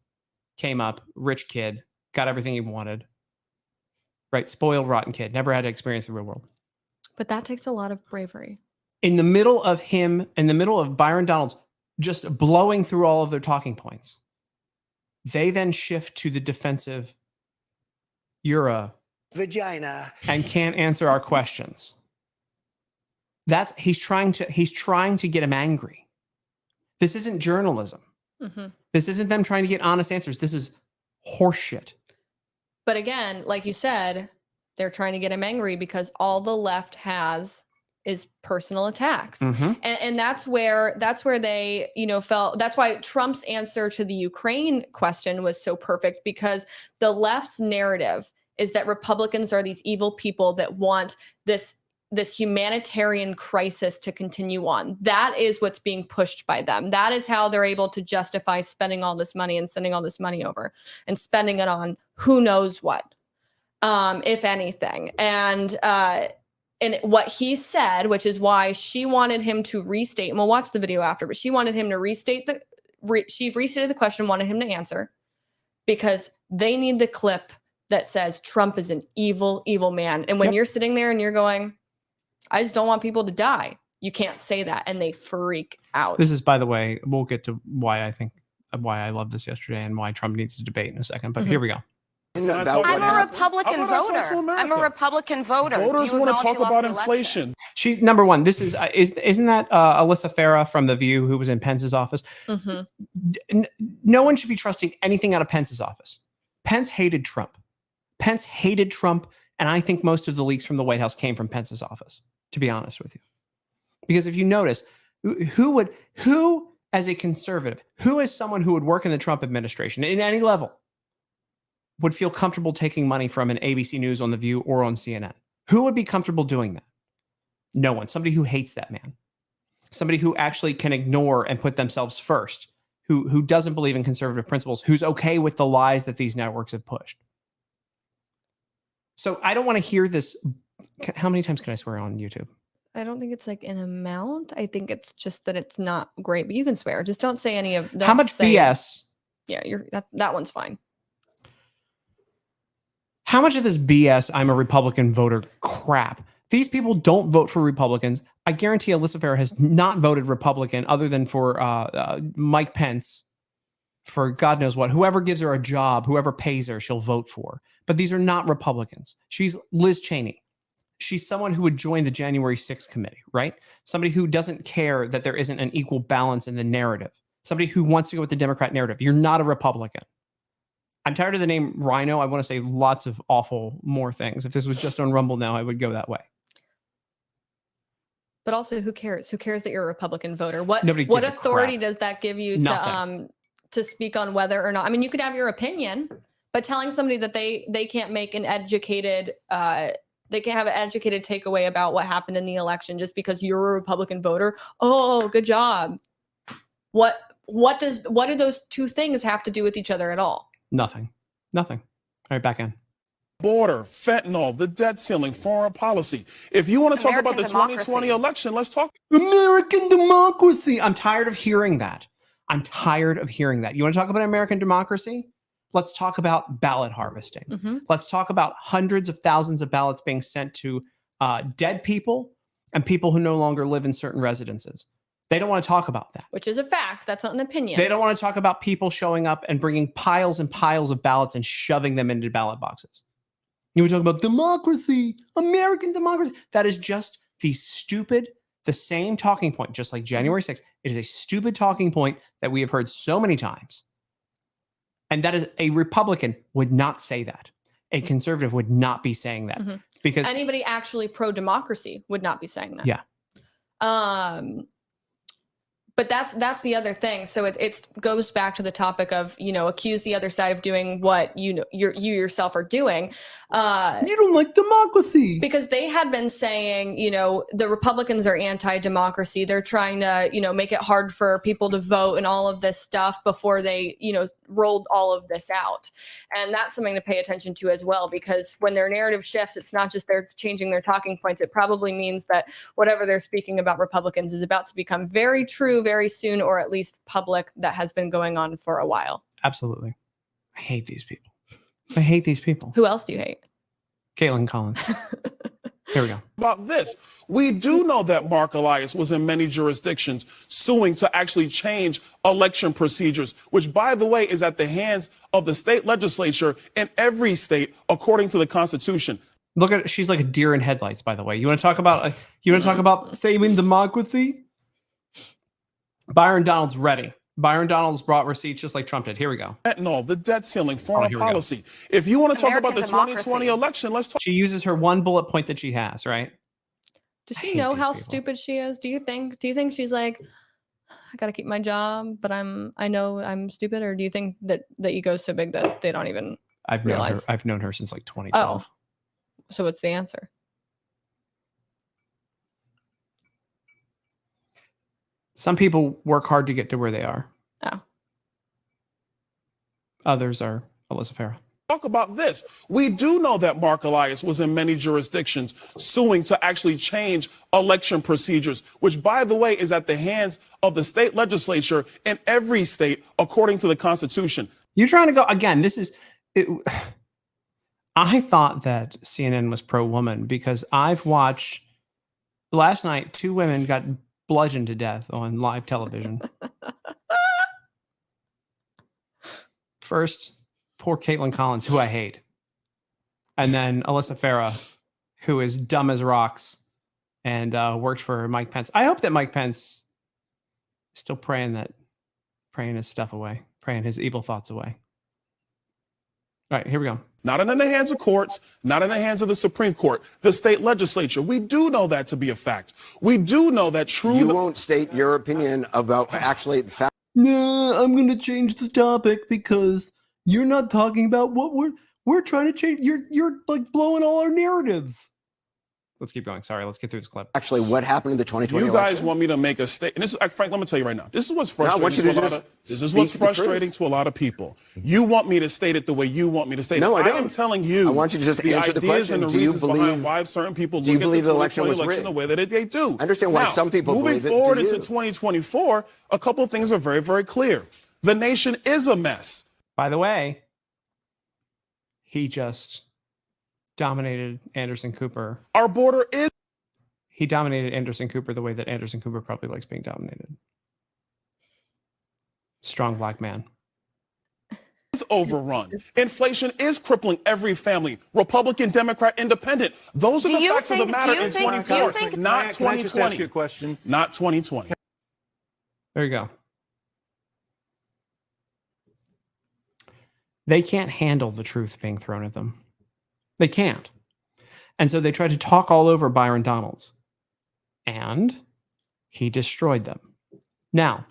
S2: came up, rich kid, got everything he wanted. Right? Spoiled, rotten kid, never had to experience the real world.
S1: But that takes a lot of bravery. In
S2: the middle of Byron Donalds just blowing through all of their talking points, they then shift to the defensive, you're a
S3: vagina
S2: and can't answer our questions. He's trying to get him angry. This isn't journalism.
S1: Mm-hmm.
S2: This isn't them trying to get honest answers. This is horseshit.
S1: But again, like you said, they're trying to get him angry because all the left has is personal attacks.
S2: Mm-hmm.
S1: And that's where they, felt, that's why Trump's answer to the Ukraine question was so perfect, because the left's narrative is that Republicans are these evil people that want this humanitarian crisis to continue on. That is what's being pushed by them. That is how they're able to justify spending all this money and sending all this money over and spending it on who knows what, if anything. And what he said, which is why she wanted him to restate, and we'll watch the video after, but she wanted him to she restated the question, wanted him to answer, because they need the clip that says Trump is an evil, evil man. And when you're sitting there and you're going, I just don't want people to die, you can't say that. And they freak out.
S2: This is, by the way, we'll get to why I love this yesterday and why Trump needs to debate in a second. But here we go.
S7: I'm a Republican voter.
S4: Voters want to talk about inflation.
S2: Number one, this isn't that Alyssa Farah from The View, who was in Pence's office?
S1: Mm-hmm.
S2: No one should be trusting anything out of Pence's office. Pence hated Trump. And I think most of the leaks from the White House came from Pence's office, to be honest with you. Because if you notice, who as a conservative, who as someone who would work in the Trump administration in any level, would feel comfortable taking money from an ABC News, on The View, or on CNN? Who would be comfortable doing that? No one. Somebody who hates that man. Somebody who actually can ignore and put themselves first, who doesn't believe in conservative principles, who's okay with the lies that these networks have pushed. So I don't want to hear this. How many times can I swear on YouTube?
S1: I don't think it's like an amount. I think it's just that it's not great, but you can swear. Just don't say any of that.
S2: How much BS?
S1: Yeah, that one's fine.
S2: How much of this BS I'm a Republican voter crap? These people don't vote for Republicans. I guarantee Alyssa Farah has not voted Republican other than for Mike Pence, for God knows what. Whoever gives her a job, whoever pays her, she'll vote for. but these are not Republicans. She's Liz Cheney. She's someone who would join the January 6th committee, right? Somebody who doesn't care that there isn't an equal balance in the narrative. Somebody who wants to go with the Democrat narrative. You're not a Republican. I'm tired of the name Rhino. I want to say lots of awful more things. If this was just on Rumble now, I would go that way.
S1: But also, who cares? Who cares that you're a Republican voter? What
S2: Nobody gives
S1: what
S2: a
S1: authority
S2: crap.
S1: does that give you
S2: Nothing.
S1: to speak on whether or not? I mean, you could have your opinion, but telling somebody that they can't make an educated they can have an educated takeaway about what happened in the election just because you're a Republican voter. Oh, good job. What do those two things have to do with each other at all?
S2: Nothing. All right, back in.
S4: Border, fentanyl, the debt ceiling, foreign policy. If you want to talk about the
S7: American
S4: 2020
S7: democracy.
S4: election, let's talk.
S2: American democracy. I'm tired of hearing that. You want to talk about American democracy? Let's talk about ballot harvesting.
S1: Mm-hmm.
S2: Let's talk about hundreds of thousands of ballots being sent to dead people and people who no longer live in certain residences. They don't want to talk about that.
S1: Which is a fact. That's not an opinion.
S2: They don't want to talk about people showing up and bringing piles and piles of ballots and shoving them into ballot boxes. You were talking about democracy, American democracy. That is just the same talking point, just like January 6th. It is a stupid talking point that we have heard so many times. And that is a Republican would not say that. A conservative would not be saying that because
S1: anybody actually pro-democracy would not be saying that.
S2: Yeah.
S1: But that's the other thing. So it goes back to the topic of, accuse the other side of doing what you yourself are doing.
S2: You don't like democracy.
S1: Because they had been saying, the Republicans are anti-democracy. They're trying to, make it hard for people to vote and all of this stuff before they, rolled all of this out. And that's something to pay attention to as well, because when their narrative shifts, it's not just they're changing their talking points. It probably means that whatever they're speaking about Republicans is about to become very true very soon, or at least public, that has been going on for a while.
S2: Absolutely. I hate these people.
S1: Who else do you hate?
S2: Caitlin Collins. Here we go.
S4: About this. We do know that Mark Elias was in many jurisdictions suing to actually change election procedures, which, by the way, is at the hands of the state legislature in every state, according to the Constitution.
S2: Look at she's like a deer in headlights, by the way. You want to talk about saving democracy? Byron Donalds ready. Byron Donalds brought receipts just like Trump did. Here we go.
S4: Fentanyl, the debt ceiling, foreign
S2: here we go.
S4: policy. If you want to talk about the
S7: American
S4: 2020
S7: democracy.
S4: election, let's talk.
S2: She uses her one bullet point that she has, right?
S1: Does
S2: I
S1: she
S2: hate
S1: know
S2: these
S1: how
S2: people.
S1: stupid she is? Do you think she's like, I gotta keep my job, but I know I'm stupid? Or do you think that the ego's so big that they don't even realize?
S2: I've known her since like 2012.
S1: So what's the answer?
S2: Some people work hard to get to where they are.
S1: Oh.
S2: Others are Alyssa Farah.
S4: Talk about this. We do know that Mark Elias was in many jurisdictions suing to actually change election procedures, which, by the way, is at the hands of the state legislature in every state, according to the Constitution.
S2: You're trying to go again. I thought that CNN was pro-woman because I've watched last night 2 women got bludgeoned to death on live television. First, poor Caitlin Collins, who I hate. And then Alyssa Farah, who is dumb as rocks and worked for Mike Pence. I hope that Mike Pence is still praying his stuff away, praying his evil thoughts away. All right, here we go.
S4: Not in the hands of courts, not in the hands of the Supreme Court, the state legislature. We do know that to be a fact. We do know that true.
S6: You won't state your opinion about actually the fact.
S2: Nah, I'm going to change the topic because you're not talking about what we're trying to change. You're like blowing all our narratives. Let's keep going. Sorry, let's get through this clip.
S6: Actually, what happened in the 2020
S4: You guys
S6: election?
S4: want me to make a statement. And this is, Frank, let me tell you right now. This is what's
S6: No, I
S4: frustrating
S6: want you
S4: to
S6: to
S4: a lot
S6: just
S4: of, this is
S6: speak
S4: what's
S6: the
S4: frustrating
S6: truth.
S4: to a lot of people. You want me to state it the way you want me to state
S6: No,
S4: it.
S6: I don't.
S4: am telling you.
S6: I want you to just
S4: the
S6: answer the
S4: ideas
S6: question.
S4: and the
S6: Do you
S4: reasons
S6: believe-
S4: behind why certain people
S6: do you
S4: look
S6: believe
S4: at
S6: the
S4: the
S6: election
S4: 2020
S6: was
S4: election
S6: rigged?
S4: the way that they do.
S6: I understand why
S4: Now,
S6: some people
S4: moving
S6: believe it.
S4: forward
S6: Do
S4: into
S6: you?
S4: 2024, a couple of things are very, very clear. The nation is a mess.
S2: By the way, he just dominated Anderson Cooper.
S4: Our border is
S2: He dominated Anderson Cooper the way that Anderson Cooper probably likes being dominated. Strong black man.
S4: is overrun. Inflation is crippling every family, Republican, Democrat, Independent. Those are the facts of the matter in 24, not 2020.
S8: Can I just ask you a question?
S4: Not 2020.
S2: There you go. They can't handle the truth being thrown at them. They can't. And so they tried to talk all over Byron Donalds. And he destroyed them. Now,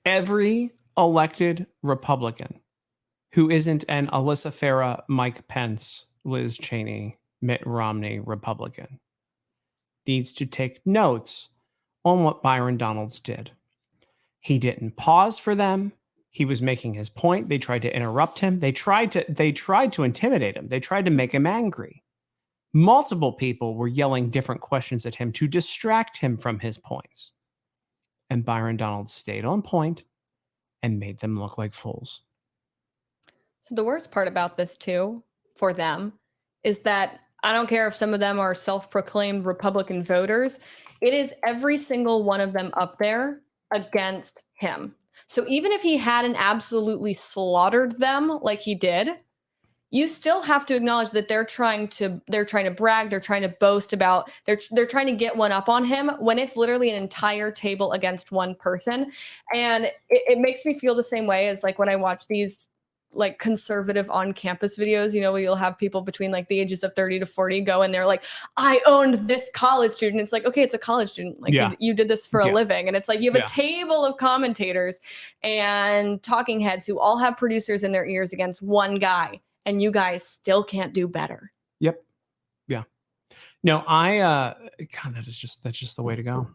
S2: every elected Republican who isn't an Alyssa Farah, Mike Pence, Liz Cheney, Mitt Romney Republican needs to take notes on what Byron Donalds did. He didn't pause for them. He was making his point. They tried to interrupt him. They tried to intimidate him. They tried to make him angry. Multiple people were yelling different questions at him to distract him from his points. And Byron Donalds stayed on point and made them look like fools.
S1: So the worst part about this too, for them, is that I don't care if some of them are self-proclaimed Republican voters. It is every single one of them up there against him. So even if he hadn't absolutely slaughtered them like he did, you still have to acknowledge that they're trying to brag, they're trying to boast about, they're trying to get one up on him when it's literally an entire table against one person. And it makes me feel the same way as like when I watch these like conservative on campus videos, you know, where you'll have people between like the ages of 30 to 40 go and they're like, I owned this college student. It's like, okay, it's a college student. Like you did this for a living. And it's like, you have a table of commentators and talking heads who all have producers in their ears against one guy. And you guys still can't do better.
S2: Yep. Yeah. No, God, that's just the way to go.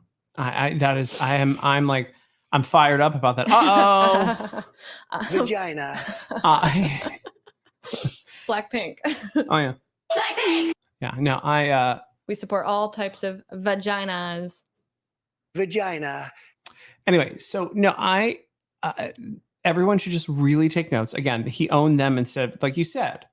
S2: I'm fired up about that. Uh-oh.
S3: Vagina.
S1: Blackpink.
S2: Oh yeah. Blackpink. Yeah. No,
S1: we support all types of vaginas.
S3: Vagina.
S2: Anyway, so no, everyone should just really take notes. Again, he owned them instead of, like you said,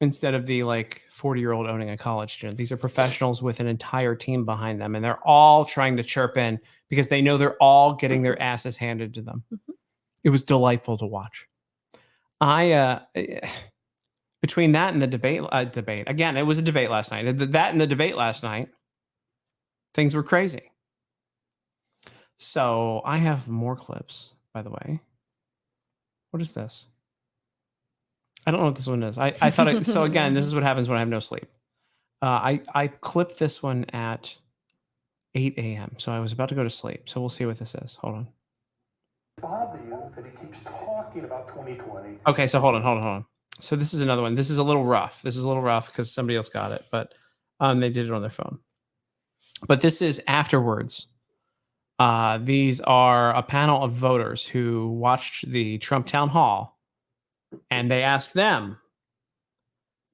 S2: instead of the like 40-year-old owning a college student. These are professionals with an entire team behind them, and they're all trying to chirp in because they know they're all getting their asses handed to them. Mm-hmm. It was delightful to watch. Between that and the debate, again, it was a debate last night. That and the debate last night, things were crazy. So I have more clips, by the way. What is this? I don't know what this one is. I thought so again, this is what happens when I have no sleep. I clipped this one at 8 a.m. So I was about to go to sleep. So we'll see what this is. Hold on.
S9: Bother you that he keeps talking about 2020.
S2: Okay, so hold on. So this is another one. This is a little rough. Because somebody else got it, but they did it on their phone. But this is afterwards. These are a panel of voters who watched the Trump town hall, and they asked them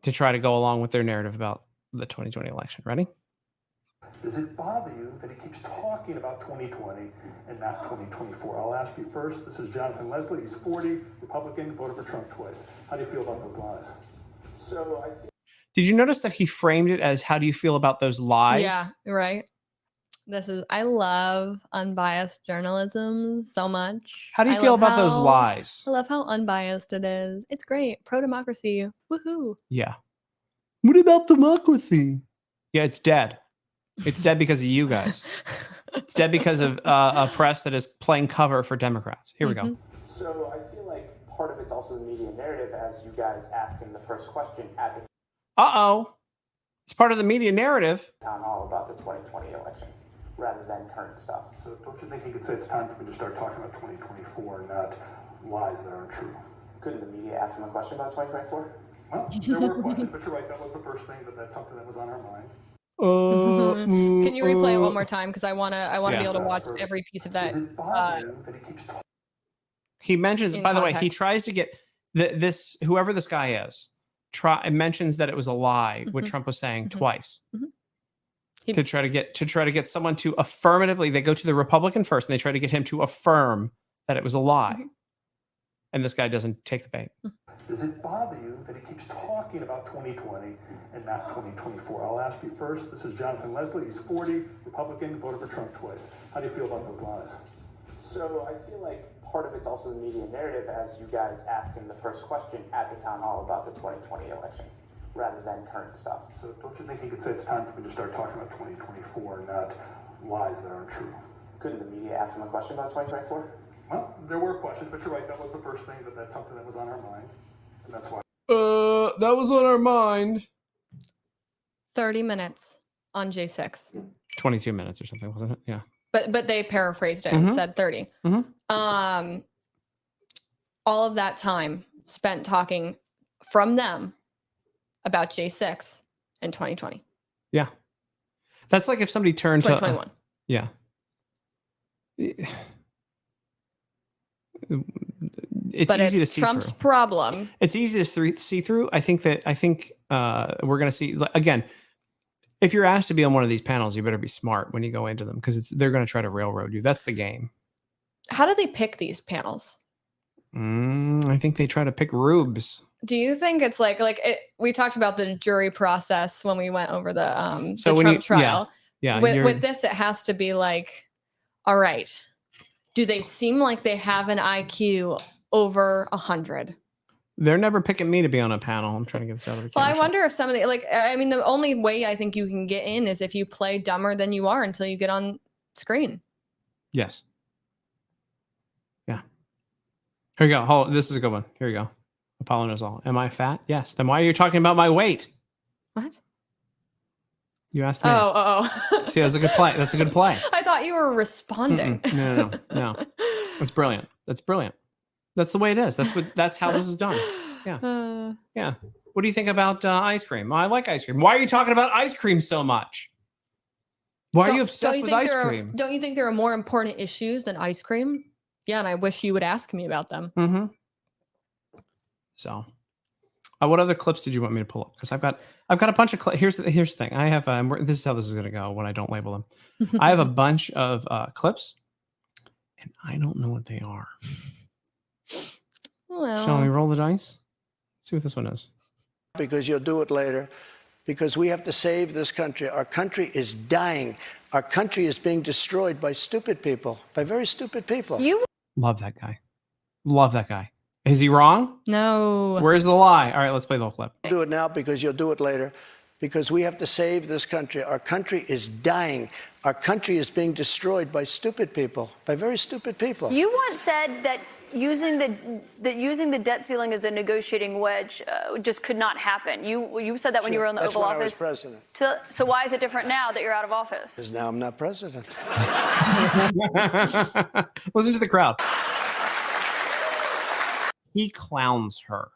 S2: to try to go along with their narrative about the 2020 election. Ready?
S9: Does it bother you that he keeps talking about 2020 and not 2024? I'll ask you first. This is Jonathan Leslie. He's 40, Republican, voted for Trump twice. How do you feel about those lies?
S2: Did you notice that he framed it as, how do you feel about those lies?
S1: Yeah, right. I love unbiased journalism so much.
S2: How do you feel about those lies?
S1: I love how unbiased it is. It's great. Pro-democracy. Woohoo.
S2: Yeah. What about democracy? Yeah, it's dead. It's dead because of you guys. It's dead because of a press that is playing cover for Democrats. Here we go.
S10: So I feel like part of it's also the media narrative, as you guys asked in the first question at the
S2: It's part of the media narrative.
S10: town hall about the 2020 election, rather than current stuff.
S9: So don't you think he could say it's time for me to start talking about 2024 and not lies that aren't true?
S10: Couldn't the media ask him a question about 2024?
S9: Well, there were questions, but you're right. That was the first thing. That's something that was on our mind.
S1: Can you replay it one more time? Because I wanna be able to watch every piece of that.
S9: Does it bother you that he keeps talking?
S2: He mentions,
S1: In
S2: by the way, he
S1: context.
S2: tries to get this, whoever this guy is, mentions that it was a lie, what Trump was saying twice. To try to get someone to affirmatively, they go to the Republican first and they try to get him to affirm that it was a lie. And this guy doesn't take the bait.
S9: Does it bother you that he keeps talking about 2020 and not 2024? I'll ask you first. This is Jonathan Leslie. He's 40, Republican, voted for Trump twice. How do you feel about those lies?
S10: So I feel like part of it's also the media narrative, as you guys asked in the first question at the town hall about the 2020 election, rather than current stuff.
S9: So don't you think you could say it's time for me to start talking about 2024, not lies that aren't true?
S10: Couldn't the media ask him a question about 2024?
S9: Well, there were questions, but you're right. That was the first thing. That's something that was on our mind, and that's why.
S2: That was on our mind.
S1: 30 minutes on J6.
S2: 22 minutes or something, wasn't it? Yeah.
S1: But they paraphrased it and said 30. All of that time spent talking from them about J6 in 2020.
S2: Yeah. That's like if somebody turned
S1: 2021.
S2: to yeah. It's
S1: but
S2: easy
S1: it's
S2: to see
S1: Trump's
S2: through.
S1: problem.
S2: It's easy to see through. I think we're going to see again. If you're asked to be on one of these panels, you better be smart when you go into them because they're going to try to railroad you. That's the game.
S1: How do they pick these panels?
S2: I think they try to pick rubes.
S1: Do you think it's we talked about the jury process when we went over the Trump trial?
S2: Yeah.
S1: With this, it has to be like, all right, do they seem like they have an IQ over 100?
S2: They're never picking me to be on a panel. I'm trying to get this out of the
S1: Well,
S2: camera.
S1: I wonder if some of the the only way I think you can get in is if you play dumber than you are until you get on screen.
S2: Yes. Yeah. Here you go. Hold. This is a good one. Here you go. Apollo knows all. Am I fat? Yes. Then why are you talking about my weight?
S1: What?
S2: You asked me.
S1: Oh.
S2: See, that's a good play. That's a good play.
S1: I thought you were responding.
S2: No. That's brilliant. That's brilliant. That's the way it is. That's how this is done. Yeah. Yeah. What do you think about ice cream? Well, I like ice cream. Why are you talking about ice cream so much? Why are you obsessed with ice cream?
S1: Don't you think there are more important issues than ice cream? Yeah, and I wish you would ask me about them.
S2: Mm-hmm. So, what other clips did you want me to pull up? Because I've got a bunch of clips. Here's the thing. I have this is how this is going to go when I don't label them. I have a bunch of clips, and I don't know what they are.
S1: Well,
S2: shall we roll the dice? Let's see what this one is.
S3: Because you'll do it later. Because we have to save this country. Our country is dying. Our country is being destroyed by stupid people, by very stupid people.
S1: You
S2: love that guy. Love that guy. Is he wrong?
S1: No.
S2: Where's the lie? All right, let's play the whole clip.
S3: Do it now because you'll do it later. Because we have to save this country. Our country is dying. Our country is being destroyed by stupid people, by very stupid people.
S8: You once said that using the debt ceiling as a negotiating wedge just could not happen. You said that when you were in the Oval Office.
S3: That's when I was president.
S8: So why is it different now that you're out of office?
S3: Because now I'm not president.
S2: Listen to the crowd. He clowns her.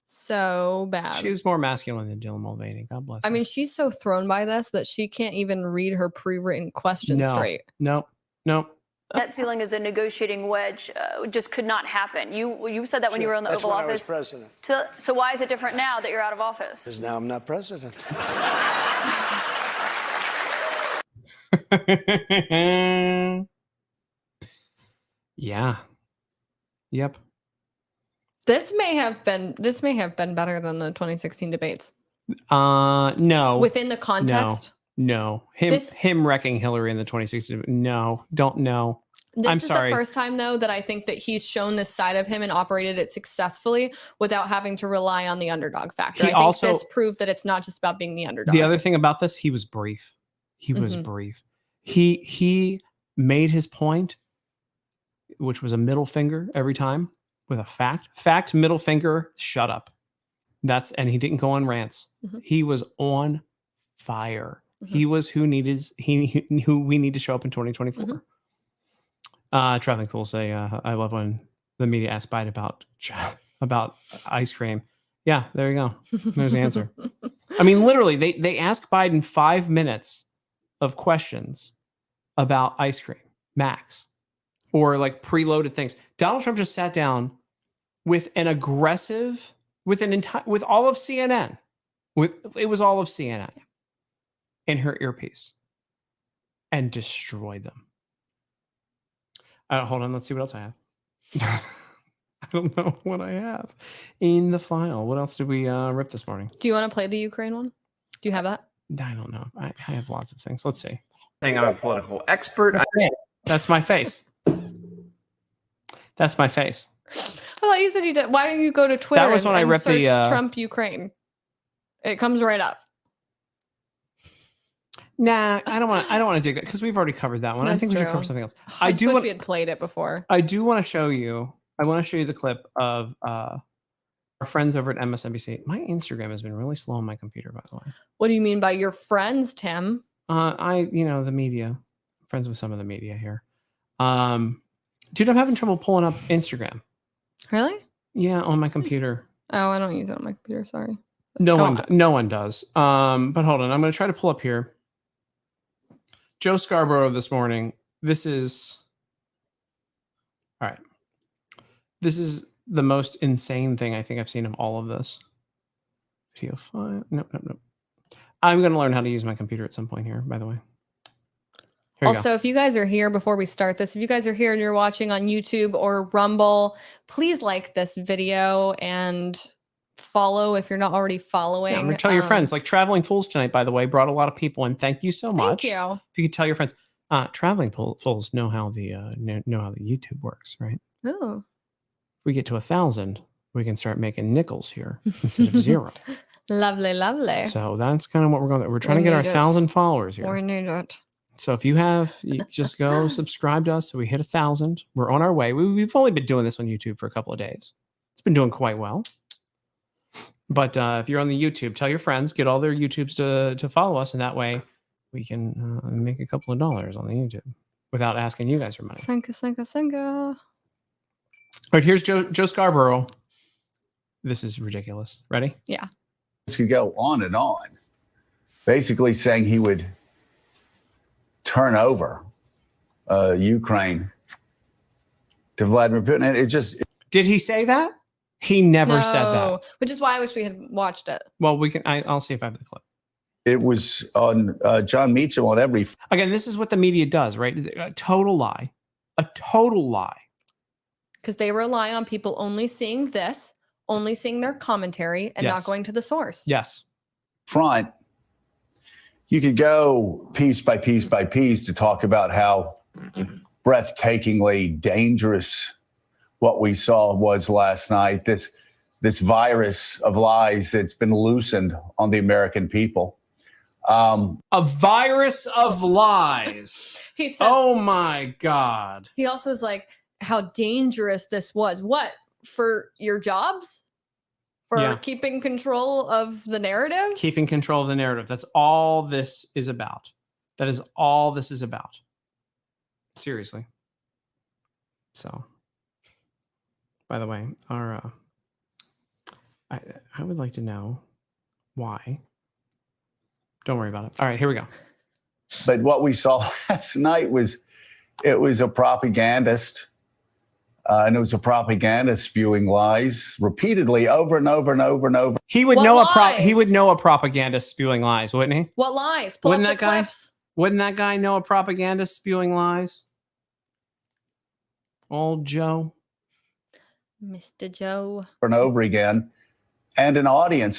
S1: So bad.
S2: She's more masculine than Dylan Mulvaney. God bless her.
S1: I mean, she's so thrown by this that she can't even read her pre-written question straight.
S2: Nope.
S8: Debt ceiling as a negotiating wedge just could not happen. You said that when you were in the Oval Office.
S3: That's when I was president.
S8: So why is it different now that you're out of office?
S3: Because now I'm not president.
S2: Yeah. Yep.
S1: This may have been better than the 2016 debates.
S2: No.
S1: Within the context.
S2: No. Him wrecking Hillary in the 2016. No. Don't know. I'm sorry.
S1: The first time though that I think that he's shown this side of him and operated it successfully without having to rely on the underdog factor. I think this proved that it's not just about being the underdog.
S2: The other thing about this, he was brief. He made his point, which was a middle finger every time with a fact, middle finger, shut up. And he didn't go on rants. Mm-hmm. He was on fire. Mm-hmm. He was who we need to show up in 2024. Mm-hmm. Traveling Cool say, I love when the media asks Biden about ice cream. Yeah, there you go. There's the answer. I mean, literally, they ask Biden 5 minutes of questions about ice cream, Max, or like preloaded things. Donald Trump just sat down with all of CNN. It was all of CNN in her earpiece and destroyed them. Hold on, let's see what else I have. I don't know what I have in the file. What else did we rip this morning?
S1: Do you want to play the Ukraine one? Do you have that?
S2: I don't know. I have lots of things. Let's see.
S5: I'm a political expert.
S2: That's my face. That's my face.
S1: I thought you said you did. Why don't you go to Twitter?
S2: That was when I ripped
S1: search
S2: the
S1: Trump Ukraine. It comes right up.
S2: Nah, I don't want to dig that because we've already covered that one. I
S1: That's
S2: think we should
S1: true.
S2: cover something else.
S1: I do wish we had played it before.
S2: I do want to show you. I want to show you the clip of our friends over at MSNBC. My Instagram has been really slow on my computer, by the way.
S1: What do you mean by your friends, Tim?
S2: The media. I'm friends with some of the media here. Dude, I'm having trouble pulling up Instagram.
S1: Really?
S2: Yeah, on my computer.
S1: Oh, I don't use it on my computer. Sorry.
S2: No one does. But hold on, I'm going to try to pull up here. Joe Scarborough this morning. This is all right. This is the most insane thing I think I've seen of all of this. Video file. Nope. I'm going to learn how to use my computer at some point here, by the way.
S1: Also, if you guys are here before we start this, if you guys are here and you're watching on YouTube or Rumble, please like this video and follow if you're not already following.
S2: Yeah, I'm gonna tell your friends. Like Traveling Fools tonight, by the way, brought a lot of people in. Thank you so much.
S1: Thank you.
S2: If you could tell your friends, Traveling Fools know how the YouTube works, right?
S1: Oh.
S2: If we get to 1,000, we can start making nickels here instead of 0.
S1: Lovely.
S2: So that's kind of what we're going. We're trying to get our 1,000 followers here.
S1: We need it.
S2: So if you just go subscribe to us. So we hit 1,000. We're on our way. We've only been doing this on YouTube for a couple of days. It's been doing quite well. But if you're on the YouTube, tell your friends, get all their YouTubes to follow us, and that way we can make a couple of dollars on the YouTube without asking you guys for money.
S1: Senga.
S2: All right, here's Joe Scarborough. This is ridiculous. Ready?
S1: Yeah.
S11: This could go on and on. Basically saying he would turn over Ukraine to Vladimir Putin. And it just...
S2: Did he say that? He never said that.
S1: Which is why I wish we had watched it.
S2: Well, we can. I'll see if I have the clip.
S11: It was on John Meacham on every...
S2: Again, this is what the media does, right? A total lie. A total lie.
S1: Because they rely on people only seeing this, only seeing their commentary, and not going to the source.
S2: Yes.
S11: Front, you could go piece by piece by piece to talk about how breathtakingly dangerous what we saw was last night. This virus of lies that's been loosened on the American people.
S2: A virus of lies.
S1: He said,
S2: "Oh my God."
S1: He also was like, how dangerous this was. What? For your jobs? For keeping control of the narrative?
S2: Keeping control of the narrative. That's all this is about. That is all this is about. Seriously. So, by the way, I would like to know why. Don't worry about it. All right, here we go.
S11: But what we saw last night was a propagandist. And it was a propagandist spewing lies repeatedly over and over and over and over.
S2: He would know a propagandist spewing lies, wouldn't he?
S1: What lies? Pull up the clips.
S2: Wouldn't that guy know a propagandist spewing lies? Old Joe.
S1: Mr. Joe.
S11: Over and over again. And an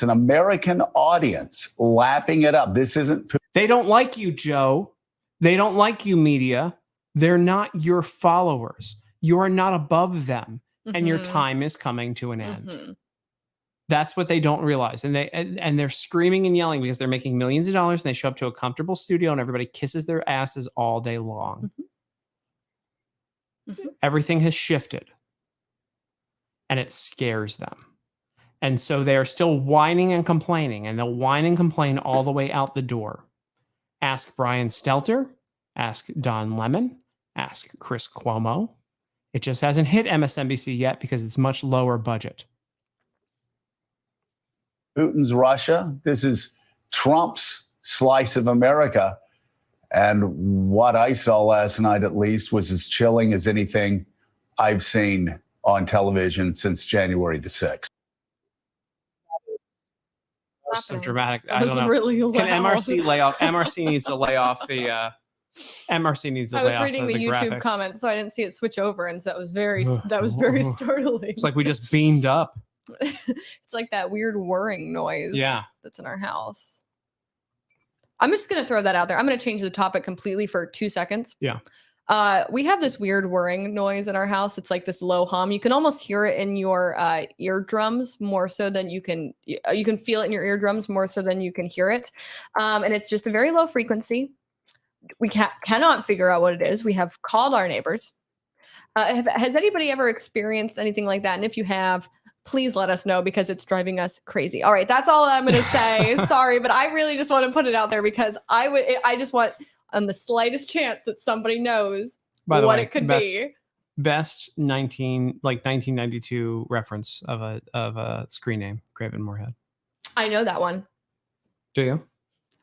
S11: American audience, lapping it up. This isn't...
S2: They don't like you, Joe. They don't like you, media. They're not your followers. You are not above them, and your time is coming to an end. That's what they don't realize, and they're screaming and yelling because they're making millions of dollars, and they show up to a comfortable studio, and everybody kisses their asses all day long. Everything has shifted, and it scares them, and so they are still whining and complaining, and they'll whine and complain all the way out the door. Ask Brian Stelter, ask Don Lemon, ask Chris Cuomo. It just hasn't hit MSNBC yet because it's much lower budget.
S11: Putin's Russia. This is Trump's slice of America. And what I saw last night, at least, was as chilling as anything I've seen on television since January the 6th.
S2: So dramatic. I don't know.
S1: Really loud.
S2: Can MRC lay off? MRC needs to lay off the... MRC needs to lay off.
S1: I was reading the YouTube
S2: graphics.
S1: comments, so I didn't see it switch over, and so that was very startling.
S2: It's like we just beamed up.
S1: It's like that weird whirring noise.
S2: Yeah,
S1: that's in our house. I'm just gonna throw that out there. I'm gonna change the topic completely for 2 seconds.
S2: Yeah.
S1: We have this weird whirring noise in our house. It's like this low hum. You can almost hear it in your eardrums more so than you can feel it in your eardrums more so than you can hear it. And it's just a very low frequency. We cannot figure out what it is. We have called our neighbors. Has anybody ever experienced anything like that? And if you have, please let us know because it's driving us crazy. All right, that's all I'm going to say. Sorry, but I really just want to put it out there because I just want on the slightest chance that somebody knows what it could be.
S2: Best 1992 reference of a screen name, Craven Moorhead.
S1: I know that one.
S2: Do you?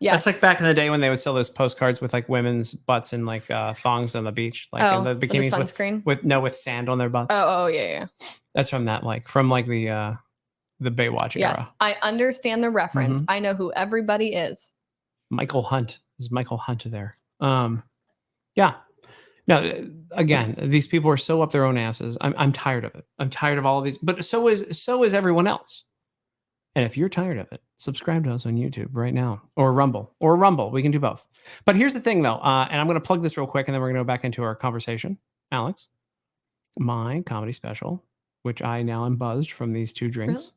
S1: Yes.
S2: That's like back in the day when they would sell those postcards with like women's butts and like thongs on the beach, like in the bikinis
S1: with sunscreen
S2: with sand on their butts.
S1: Oh yeah.
S2: That's from that the Baywatch
S1: yes,
S2: era.
S1: I understand the reference.
S2: Mm-hmm.
S1: I know who everybody is.
S2: Michael Hunt. Is Michael Hunt there? Yeah. No, again, these people are so up their own asses. I'm tired of it. I'm tired of all of these, but so is everyone else. And if you're tired of it, subscribe to us on YouTube right now or Rumble. We can do both. But here's the thing though, and I'm going to plug this real quick and then we're going to go back into our conversation. Alex, my comedy special, which I now am buzzed from these 2 drinks.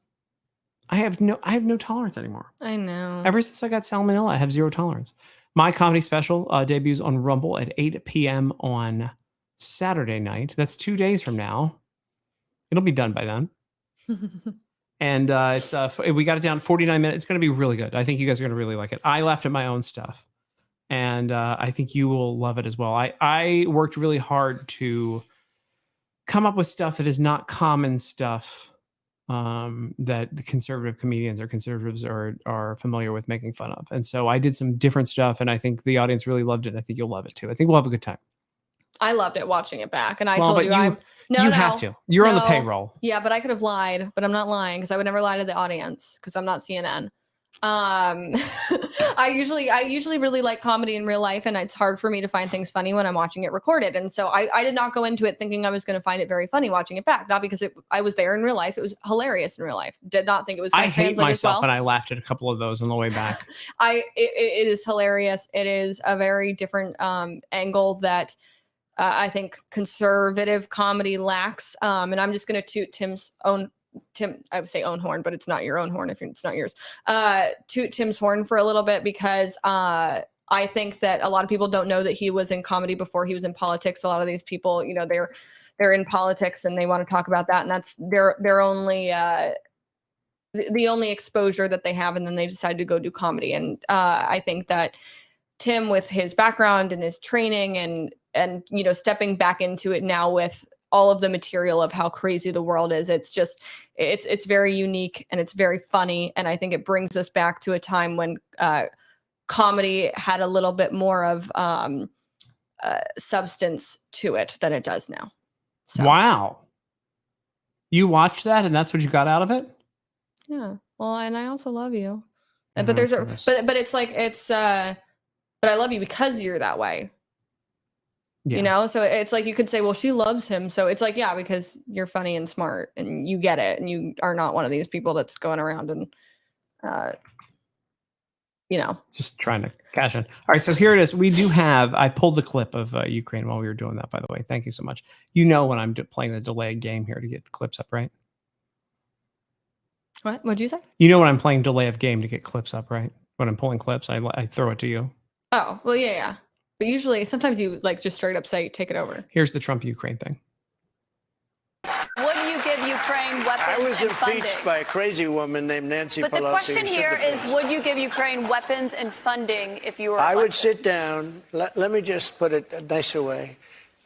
S2: Really? I have no tolerance anymore.
S1: I know.
S2: Ever since I got salmonella, I have 0 tolerance. My comedy special debuts on Rumble at 8 p.m. on Saturday night. That's 2 days from now. It'll be done by then. And it's we got it down 49 minutes. It's going to be really good. I think you guys are going to really like it. I laughed at my own stuff. And I think you will love it as well. I worked really hard to come up with stuff that is not common stuff that the conservative comedians or conservatives are familiar with making fun of. And so I did some different stuff, and I think the audience really loved it. I think you'll love it too. I think we'll have a good time.
S1: I loved it watching it back, and I told you
S2: you have to. You're on the payroll.
S1: Yeah, but I could have lied, but I'm not lying because I would never lie to the audience because I'm not CNN. I usually really like comedy in real life, and it's hard for me to find things funny when I'm watching it recorded. And so I did not go into it thinking I was going to find it very funny watching it back. Not because I was there in real life. It was hilarious in real life. Did not think it was.
S2: I hate myself, and I laughed at a couple of those on the way back.
S1: It is hilarious. It is a very different angle that I think conservative comedy lacks. And I'm just going to toot I would say own horn, but it's not your own horn if it's not yours. Toot Tim's horn for a little bit because I think that a lot of people don't know that he was in comedy before he was in politics. A lot of these people, they're in politics and they want to talk about that, and that's their only the only exposure that they have, and then they decided to go do comedy. And I think that Tim, with his background and his training and stepping back into it now with all of the material of how crazy the world is, it's very unique and it's very funny. And I think it brings us back to a time when comedy had a little bit more of substance to it than it does now. So.
S2: Wow. You watched that and that's what you got out of it?
S1: Yeah. Well, and I also love you.
S2: Oh,
S1: but it's like, but I love you because you're that way. Yeah. So it's like you could say, well, she loves him. So it's like, yeah, because you're funny and smart and you get it. And you are not one of these people that's going around and,
S2: just trying to cash in. All right. So here it is. I pulled the clip of Ukraine while we were doing that, by the way. Thank you so much. When I'm playing the delay game here to get clips up, right?
S1: What? What'd you say?
S2: When I'm playing delay of game to get clips up, right? When I'm pulling clips, I throw it to you.
S1: Oh, well, yeah. But usually, sometimes you just straight up say, take it over.
S2: Here's the Trump Ukraine thing.
S8: Would you give Ukraine weapons
S3: I was
S8: and
S3: impeached
S8: funding?
S3: by a crazy woman named Nancy Pelosi.
S8: But the question here is, would you give Ukraine weapons and funding if you were elected?
S3: I would sit down. Let me just put it a nicer way.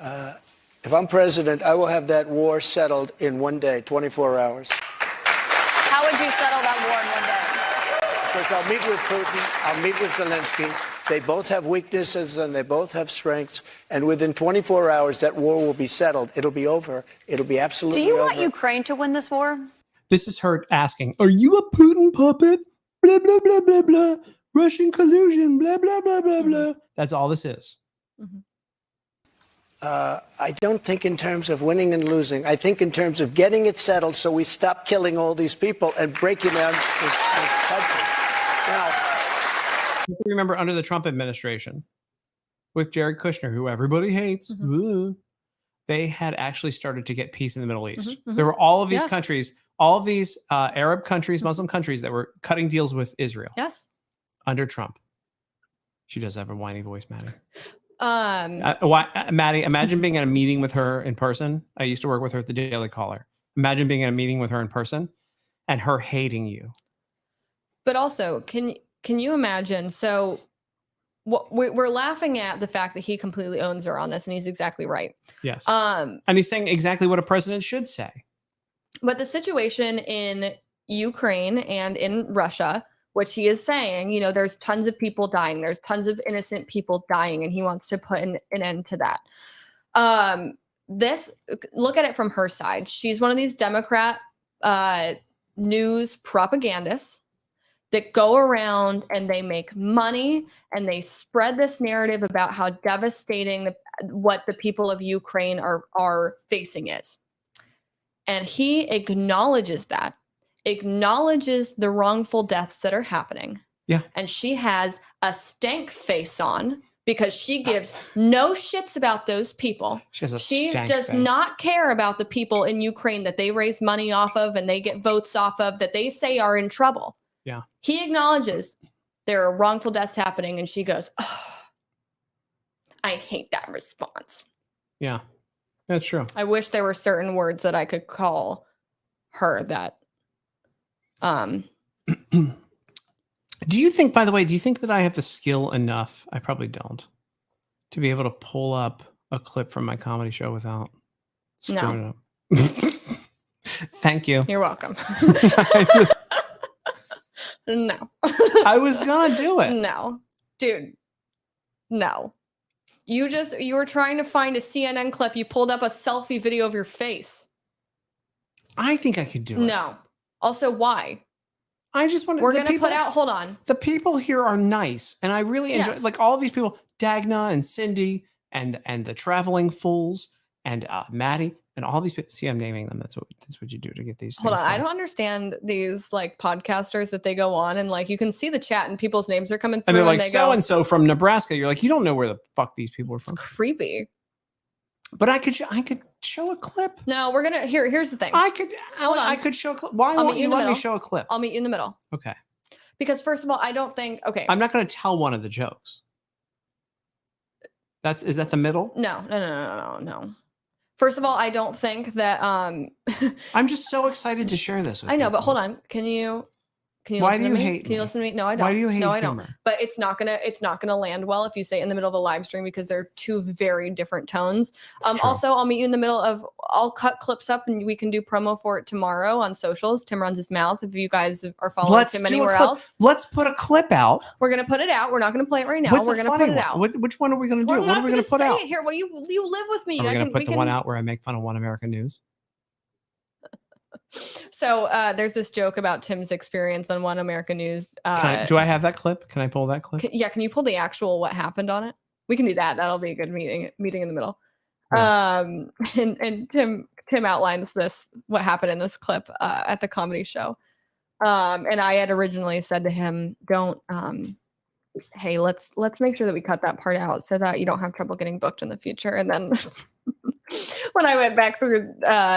S3: If I'm president, I will have that war settled in one day, 24 hours.
S8: How would you settle that war in one day?
S3: Because I'll meet with Putin, I'll meet with Zelensky. They both have weaknesses and they both have strengths. And within 24 hours, that war will be settled. It'll be over. It'll be absolutely over.
S8: Do you want Ukraine to win this war?
S2: This is her asking, are you a Putin puppet? Blah, blah, blah, blah, blah. Russian collusion, blah, blah, blah, blah, blah. That's all this is.
S1: Mm-hmm.
S3: I don't think in terms of winning and losing. I think in terms of getting it settled so we stop killing all these people and breaking down this country. Now,
S2: if you remember, under the Trump administration, with Jared Kushner, who everybody hates,
S1: Mm-hmm.
S2: they had actually started to get peace in the Middle East.
S1: Mm-hmm.
S2: There were all of these
S1: Yeah.
S2: countries, all of these Arab countries, Muslim countries that were cutting deals with Israel.
S1: Yes.
S2: Under Trump. She does have a whiny voice, Maddie. Maddie, imagine being in a meeting with her in person. I used to work with her at the Daily Caller. Imagine being in a meeting with her in person and her hating you.
S1: But also, can you imagine? So we're laughing at the fact that he completely owns her on this, and he's exactly right.
S2: Yes. And he's saying exactly what a president should say.
S1: But the situation in Ukraine and in Russia, which he is saying, you know, there's tons of people dying. There's tons of innocent people dying, and he wants to put an end to that. Look at it from her side. She's one of these Democrat news propagandists that go around and they make money and they spread this narrative about how devastating what the people of Ukraine are facing is. And he acknowledges that, acknowledges the wrongful deaths that are happening.
S2: Yeah.
S1: And she has a stank face on because she gives no shits about those people. She does not care about the people in Ukraine that they raise money off of and they get votes off of that they say are in trouble.
S2: Yeah.
S1: He acknowledges there are wrongful deaths happening, and she goes, "Oh, I hate that response."
S2: Yeah, that's true.
S1: I wish there were certain words that I could call her that.
S2: Do you think, by the way, that I have the skill enough? I probably don't, to be able to pull up a clip from my comedy show without screwing it up. Thank you.
S1: You're welcome. No.
S2: I was gonna do it.
S1: No, dude. No. You were trying to find a CNN clip. You pulled up a selfie video of your face.
S2: I think I could do it.
S1: No. Also, why?
S2: I just want to.
S1: We're gonna put out. Hold on.
S2: The people here are nice, and I really enjoy. Like all of these people, Dagna and Cindy, and the traveling fools, and Maddie, and all these people. See, I'm naming them. That's what you do to get these.
S1: Hold on.
S2: Going.
S1: I don't understand these like podcasters that they go on and like you can see the chat and people's names are coming through.
S2: And they're like so and so from Nebraska. You're like, you don't know where the fuck these people are from.
S1: It's creepy.
S2: But I could show a clip.
S1: No, we're gonna here's the thing.
S2: I could show a clip. Why won't you let me show a clip?
S1: I'll meet you in the middle.
S2: Okay.
S1: Because first of all, I don't think
S2: I'm not gonna tell one of the jokes. Is that the middle?
S1: No. First of all, I don't think that
S2: I'm just so excited to share this with
S1: I know,
S2: people.
S1: but hold on. Can you
S2: Why
S1: listen
S2: do
S1: to
S2: you
S1: me?
S2: hate
S1: Can you
S2: me?
S1: listen to me? No, I don't.
S2: Why do you hate
S1: No, I don't.
S2: humor?
S1: But it's not gonna land well if you say it in the middle of a live stream because they're two very different tones. Also, I'll meet you in the middle of. I'll cut clips up and we can do promo for it tomorrow on socials. Tim runs his mouth. If you guys are following him anywhere else,
S2: let's put a clip out.
S1: We're gonna put it out. We're not gonna play it right now. We're gonna put it out.
S2: Which one are we gonna do? What are we gonna put out?
S1: It here. Well, you live with me.
S2: Are we gonna put the one out where I make fun of One American News?
S1: So there's this joke about Tim's experience on One American News.
S2: Do I have that clip? Can I pull that clip?
S1: Can you pull the actual what happened on it? We can do that. That'll be a good meeting in the middle.
S2: Yeah.
S1: And Tim outlines what happened in this clip at the comedy show. And I had originally said to him, "Don't hey, let's make sure that we cut that part out so that you don't have trouble getting booked in the future." And then when I went back through,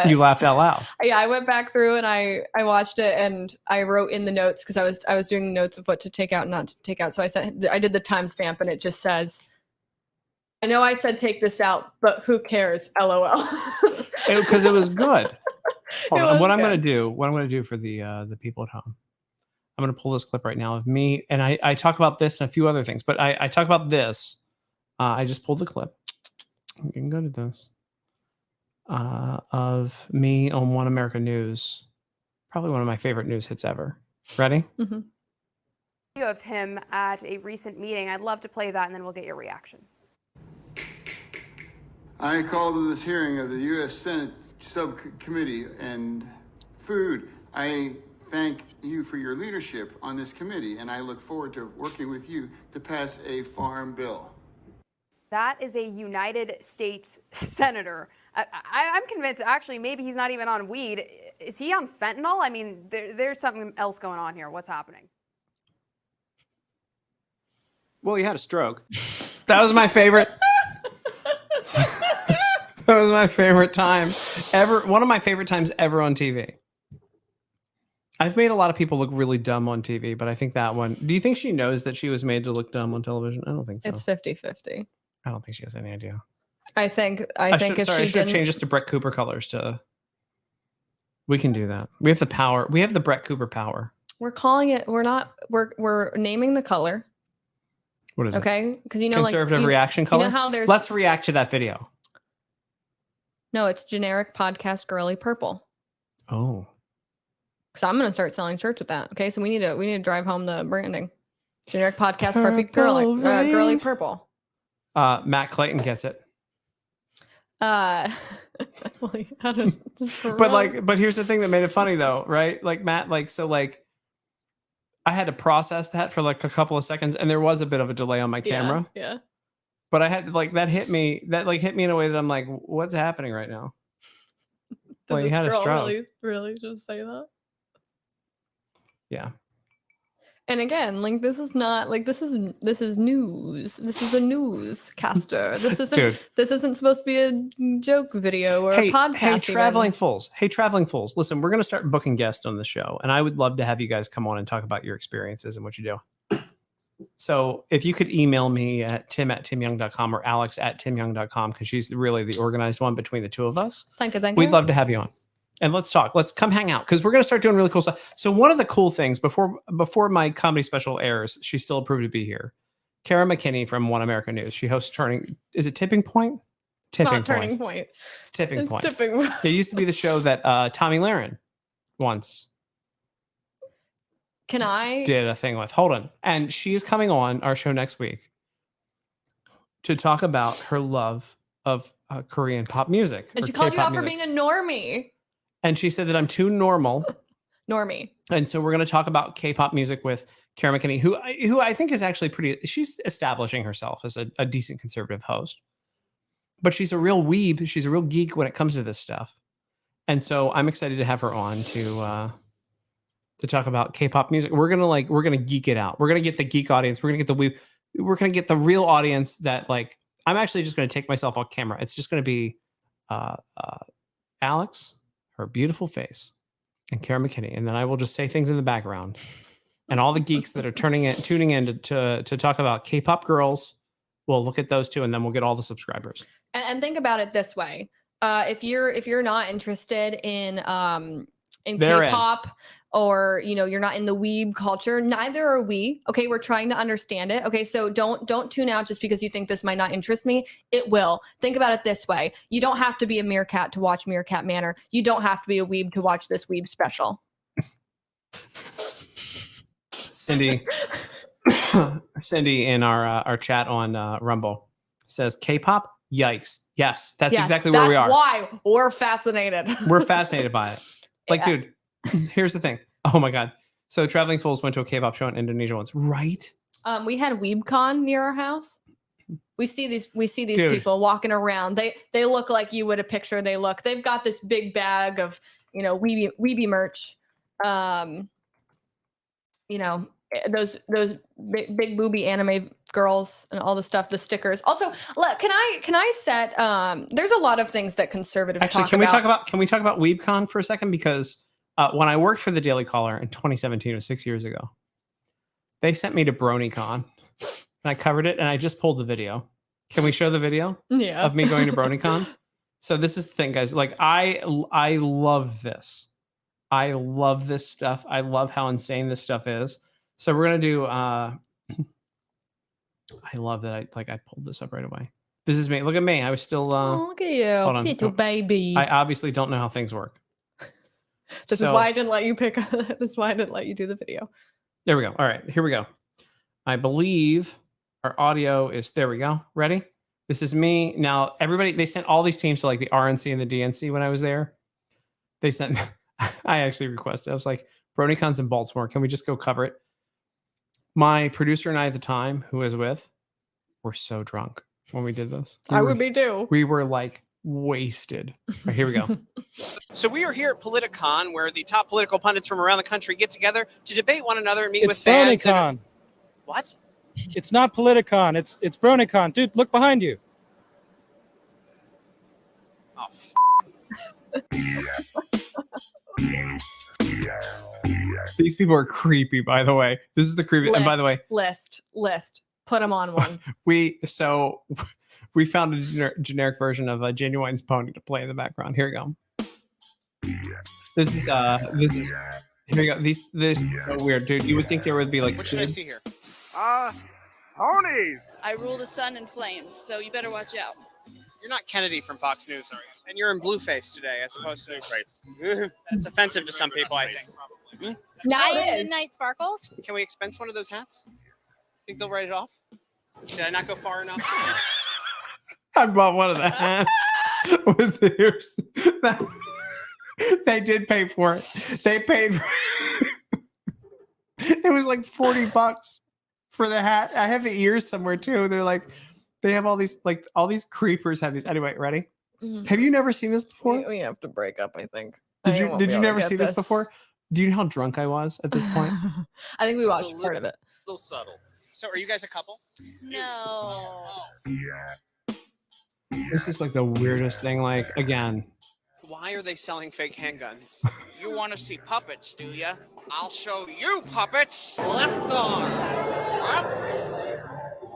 S2: you laughed out loud.
S1: Yeah, I went back through and I watched it and I wrote in the notes because I was doing notes of what to take out and not to take out. So I did the timestamp and it just says, "I know I said take this out, but who cares? LOL."
S2: Because it was good. Hold on. What I'm
S1: good.
S2: going to do for the people at home. I'm going to pull this clip right now of me, and I talk about this and a few other things, but I talk about this. I just pulled the clip. I'm getting good at this. Of me on One American News, probably one of my favorite news hits ever. Ready?
S1: Mm-hmm.
S12: Video of him at a recent meeting. I'd love to play that, and then we'll get your reaction.
S13: I call to this hearing of the U.S. Senate Subcommittee and Food. I thank you for your leadership on this committee, and I look forward to working with you to pass a farm bill.
S12: That is a United States senator. I'm convinced, actually, maybe he's not even on weed. Is he on fentanyl? I mean, there's something else going on here. What's happening?
S14: Well, he had a stroke.
S2: That was my favorite. That was my favorite time ever. One of my favorite times ever on TV. I've made a lot of people look really dumb on TV, but I think that one. Do you think she knows that she was made to look dumb on television? I don't think so.
S1: It's 50-50.
S2: I don't think she has any idea.
S1: I think
S2: I
S1: if
S2: should
S1: she didn't
S2: change this to Brett Cooper colors. We can do that. We have the power. We have the Brett Cooper power.
S1: We're calling it. We're naming the color.
S2: What is it?
S1: Okay, because
S2: conservative reaction color.
S1: You know how there's.
S2: Let's react to that video.
S1: No, it's generic podcast girly purple.
S2: Oh.
S1: So I'm gonna start selling shirts with that. Okay, so we need to drive home the branding. Generic podcast perfect girly purple.
S2: Matt Clayton gets it.
S1: But
S2: here's the thing that made it funny though, right? Like Matt, I had to process that for like a couple of seconds, and there was a bit of a delay on my camera.
S1: Yeah.
S2: But I had that hit me in a way that I'm like, what's happening right now?
S1: Did
S2: you had a stroke.
S1: Really just say that?
S2: Yeah.
S1: And again, this is not this is news. This is a newscaster. This isn't supposed to be a joke video or a podcast.
S2: Hey, traveling fools. Listen, we're gonna start booking guests on the show, and I would love to have you guys come on and talk about your experiences and what you do. So if you could email me at tim@timyoung.com or alex@timyoung.com, because she's really the organized one between the two of us.
S1: Thank you.
S2: We'd love to have you on. And let's talk. Let's come hang out because we're going to start doing really cool stuff. So one of the cool things before my comedy special airs, she's still approved to be here. Kara McKinney from One America News. She hosts Is it Tipping Point?
S1: Turning Point.
S2: It's Tipping Point.
S1: Tipping Point.
S2: It used to be the show that Tommy Lahren once did a thing with. Hold on. And she is coming on our show next week to talk about her love of Korean pop music.
S1: And she called you out for being a normie.
S2: And she said that I'm too normal.
S1: Normie.
S2: And so we're going to talk about K-pop music with Kara McKinney, who I think is actually she's establishing herself as a decent conservative host. But she's a real weeb. She's a real geek when it comes to this stuff. And so I'm excited to have her on to talk about K-pop music. We're going to geek it out. We're going to get the geek audience. We're going to get the weeb. We're going to get the real audience that I'm actually just going to take myself off camera. It's just going to be Alex, her beautiful face, and Kara McKinney, and then I will just say things in the background, and all the geeks that are tuning in to talk about K-pop girls, we'll look at those two, and then we'll get all the subscribers.
S1: And think about it this way: if you're not interested in K-pop, or you're not in the weeb culture, neither are we. Okay, we're trying to understand it. Okay, so don't tune out just because you think this might not interest me. It will. Think about it this way: you don't have to be a meerkat to watch Meerkat Manor. You don't have to be a weeb to watch this weeb special.
S2: Cindy in our chat on Rumble says K-pop. Yikes! Yes, that's exactly where we are.
S1: That's why we're fascinated.
S2: We're fascinated by it. Dude. Here's the thing. Oh my God. So Traveling Fools went to a K-pop show in Indonesia once, right?
S1: We had WeebCon near our house. We see these Dude. People walking around. They look like you would have pictured they've got this big bag of, Weeby merch. Those big booby anime girls and all the stuff, the stickers. Also, look, can I set there's a lot of things that conservatives talk about.
S2: Can we talk about WeebCon for a second? Because when I worked for the Daily Caller in 2017, it was 6 years ago, they sent me to BronyCon, and I covered it, and I just pulled the video. Can we show the video of me going to BronyCon? So this is the thing, guys. I love this. I love this stuff. I love how insane this stuff is. So we're gonna do. I love that. I pulled this up right away. This is me. Look at me. I was still.
S1: Look at you, little baby.
S2: I obviously don't know how things work.
S1: This is why I didn't let you pick. This is why I didn't let you do the video.
S2: There we go. All right, here we go. I believe our audio is. There we go. Ready? This is me. Now, everybody. They sent all these teams to the RNC and the DNC when I was there. They sent. I actually requested. I was like, BronyCon's in Baltimore. Can we just go cover it? My producer and I at the time, who was with, were so drunk when we did this.
S1: I would be too.
S2: We were wasted. Right, here we go.
S14: So we are here at Politicon, where the top political pundits from around the country get together to debate one another and meet with fans.
S15: It's What? It's not Politicon. It's BronyCon. Dude, look behind you.
S14: Oh,
S2: These people are creepy, by the way. This is the creepy. And by the way,
S1: list. Put them on one.
S2: we found a generic version of Genuine's pony to play in the background. Here we go. This is here we go. This is so weird, dude. You would think there would be like
S14: what should I see here?
S16: Ponies.
S17: I rule the sun in flames, so you better watch out.
S14: You're not Kennedy from Fox News, are you? And you're in blueface today, as opposed to Blueface. That's offensive to some people, I think.
S17: Midnight Sparkle.
S14: Can we expense one of those hats? Think they'll write it off? Did I not go far enough?
S2: I bought one of the hats with ears. They did pay for it. They paid for it. Was like $40 for the hat. I have the ears somewhere too. They're like, they have all these creepers have these. Anyway, ready? Mm-hmm. Have you never seen this before?
S1: We have to break up, I think.
S2: Did you never see this before? Do you know how drunk I was at this point?
S1: I think we watched part of it.
S14: A little subtle. So are you guys a couple?
S17: No.
S2: This is like the weirdest thing. Like, again.
S14: Why are they selling fake handguns?
S16: You want to see puppets, do you? I'll show you puppets. Left arm.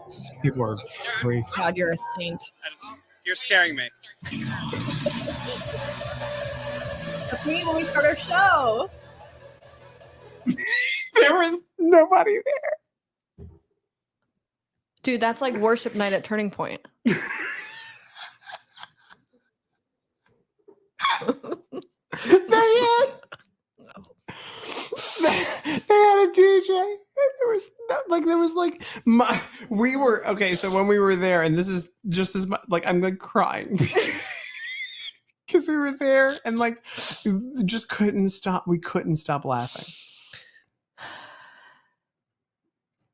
S2: These people are freaks.
S1: God, you're a saint.
S14: You're scaring me.
S1: That's me when we start our show.
S2: There was nobody there.
S1: Dude, that's like worship night at Turning Point.
S2: They had a DJ. Okay, so when we were there, and this is just as much like I'm like crying because we were there and like just couldn't stop. We couldn't stop laughing.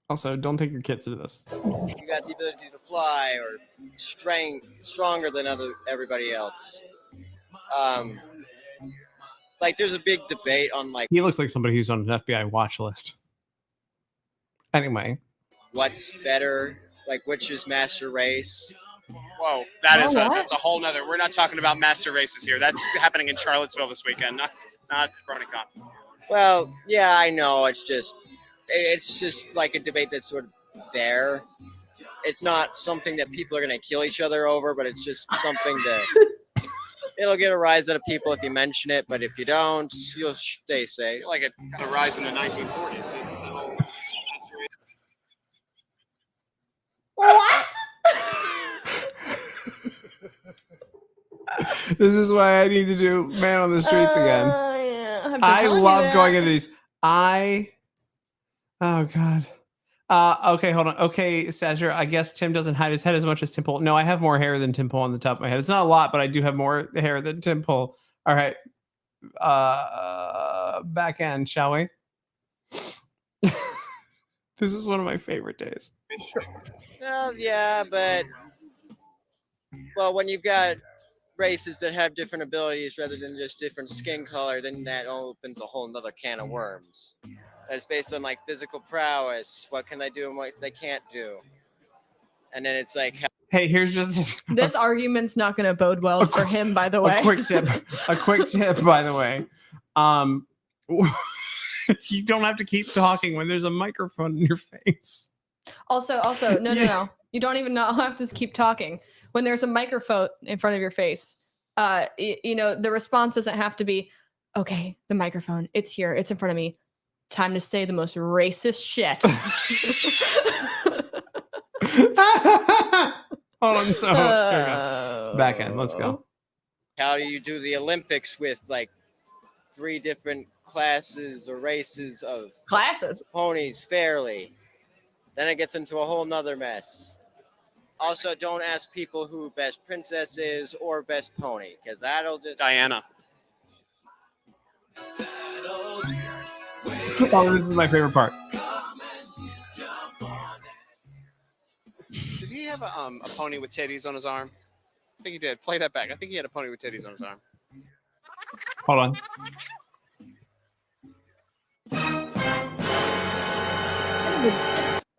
S2: Also, don't take your kids to this.
S18: You got the ability to fly or stronger than everybody else. Like there's a big debate on like
S2: he looks like somebody who's on an FBI watch list. Anyway,
S18: what's better, like which is master race.
S14: Whoa, that's a whole nother. We're not talking about master races here. That's happening in Charlottesville this weekend, not BronyCon.
S18: Well, yeah, I know. It's just like a debate that's sort of there. It's not something that people are going to kill each other over, but it's just something that it'll get a rise out of people if you mention it. But if you don't, you'll stay safe.
S14: Like it got a rise in the 1940s.
S1: What?
S2: This is why I need to do Man on the Streets again.
S1: Yeah.
S2: I love going into these. Oh God. Okay, hold on. Okay, Sasha, I guess Tim doesn't hide his head as much as Tim Pool. No, I have more hair than Tim Pool on the top of my head. It's not a lot, but I do have more hair than Tim Pool. All right. Back end, shall we? This is one of my favorite days.
S18: Well, yeah, but when you've got races that have different abilities rather than just different skin color, then that opens a whole nother can of worms. That's based on like physical prowess. What can they do and what they can't do? And then it's like,
S2: hey, here's just
S1: this argument's not going to bode well for him. By the way,
S2: a quick tip. By the way, you don't have to keep talking when there's a microphone in your face.
S1: Also, no. You don't even have to keep talking when there's a microphone in front of your face. The response doesn't have to be, okay, the microphone, it's here, it's in front of me. Time to say the most racist shit.
S2: Hold on, so there we go. Back end, let's go.
S18: how do you do the Olympics with like 3 different classes or races of ponies fairly? Then it gets into a whole nother mess. Also, don't ask people who best princess is or best pony, because that'll just...
S14: Diana.
S2: Oh, this is my favorite part.
S14: Did he have a pony with titties on his arm? I think he did. Play that back. I think he had a pony with titties on his arm.
S2: Hold on.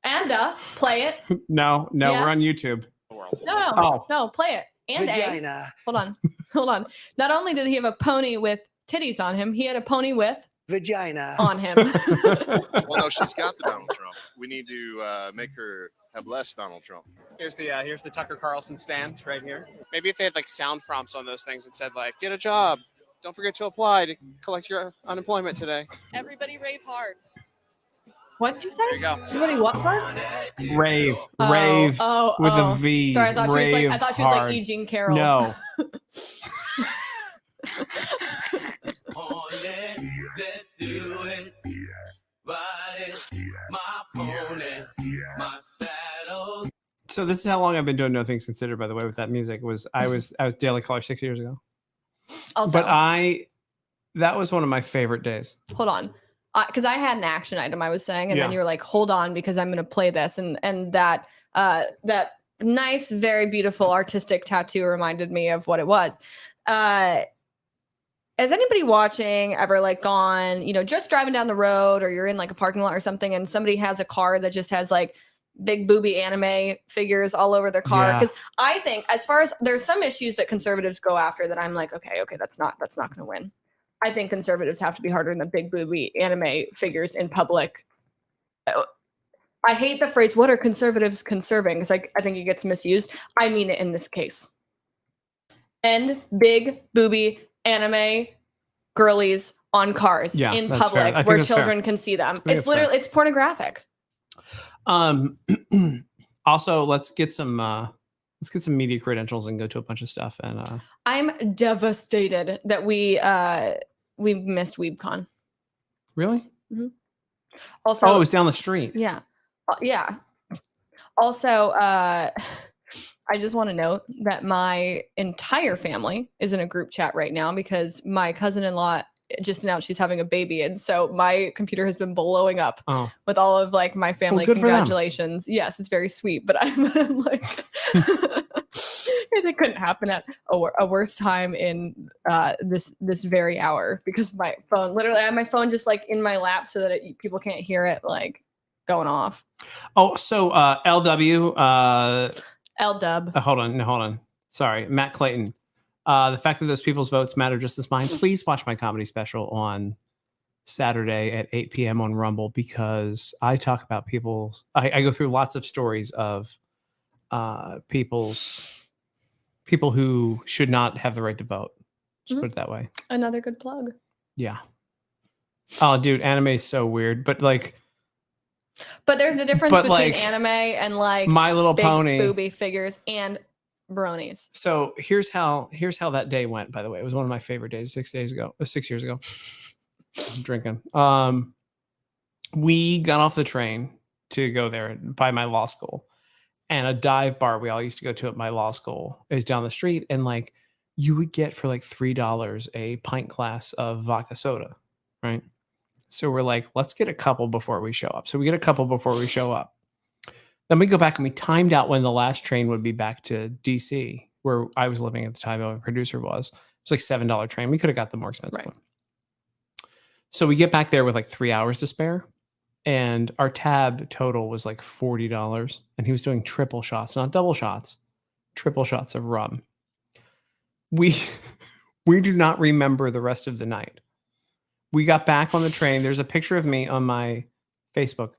S1: And Panda, play it.
S2: No,
S1: Yes.
S2: we're on YouTube.
S1: No, play it. And
S3: Vagina.
S1: Hold on. Not only did he have a pony with titties on him, he had a pony with
S3: vagina
S1: on him.
S19: Well, no, she's got the Donald Trump. We need to make her have less Donald Trump.
S2: Here's the Tucker Carlson stand right here.
S14: Maybe if they had like sound prompts on those things that said like, get a job. Don't forget to apply to collect your unemployment today.
S17: Everybody rave hard.
S1: What did you say?
S14: There you go.
S1: Everybody what part?
S2: Rave with a V.
S1: Sorry, I thought
S2: rave
S1: she was like
S2: hard.
S1: E. Jean Carroll.
S2: No.
S20: Let's do it. Ride it. My pony. My saddle.
S2: So this is how long I've been doing No Things Considered, by the way, with that music. I was Daily Caller 6 years ago.
S1: Also,
S2: But that was one of my favorite days.
S1: hold on. Because I had an action item I was saying, and then
S2: Yeah.
S1: you were like, hold on, because I'm going to play this. And that nice, very beautiful artistic tattoo reminded me of what it was. Has anybody watching ever like gone, just driving down the road, or you're in like a parking lot or something, and somebody has a car that just has like big booby anime figures all over their car?
S2: Yeah.
S1: Because I think, as far as there's some issues that conservatives go after that I'm like, okay, that's not going to win. I think conservatives have to be harder than big booby anime figures in public. I hate the phrase, what are conservatives conserving? Because I think it gets misused. I mean it in this case. And big booby anime girlies on cars in
S2: that's fair. I
S1: public
S2: think
S1: where
S2: that's fair.
S1: children can see them.
S2: I think
S1: It's
S2: that's fair.
S1: literally, it's pornographic.
S2: Also, let's get some media credentials and go to a bunch of stuff. And
S1: I'm devastated that we missed WeebCon.
S2: really?
S1: Mhm. Also,
S2: Oh, it's down the street.
S1: Yeah. Yeah. Also, I just want to note that my entire family is in a group chat right now because my cousin-in-law just announced she's having a baby. And so my computer has been blowing up with all of like my family
S2: good for them.
S1: congratulations. Yes, it's very sweet, but I'm like, it couldn't happen at a worse time in this very hour, because my phone, literally I have my phone just like in my lap so that people can't hear it like going off.
S2: Oh, so LW.
S1: L-dub.
S2: Hold on. Sorry, Matt Clayton. The fact that those people's votes matter just as mine. Please watch my comedy special on Saturday at 8 p.m. on Rumble, because I talk about people's. I go through lots of stories of people who should not have the right to vote. Just put it that way.
S1: Another good plug.
S2: Yeah. Oh, dude, anime is so weird, but like.
S1: But there's a difference
S2: But,
S1: between
S2: like,
S1: anime and like
S2: My Little
S1: big
S2: Pony.
S1: booby figures and bronies.
S2: So here's how that day went, by the way. It was one of my favorite days 6 years ago. I'm drinking. We got off the train to go there by my law school, and a dive bar we all used to go to at my law school is down the street, and like you would get for like $3 a pint glass of vodka soda, right? So we're like, let's get a couple before we show up. So we get a couple before we show up. Then we go back and we timed out when the last train would be back to DC, where I was living at the time. My producer was. It was like $7 train. We could have got the more expensive one. So we get back there with like 3 hours to spare, and our tab total was like $40. And he was doing triple shots, not double shots, triple shots of rum. We do not remember the rest of the night. We got back on the train. There's a picture of me on my Facebook.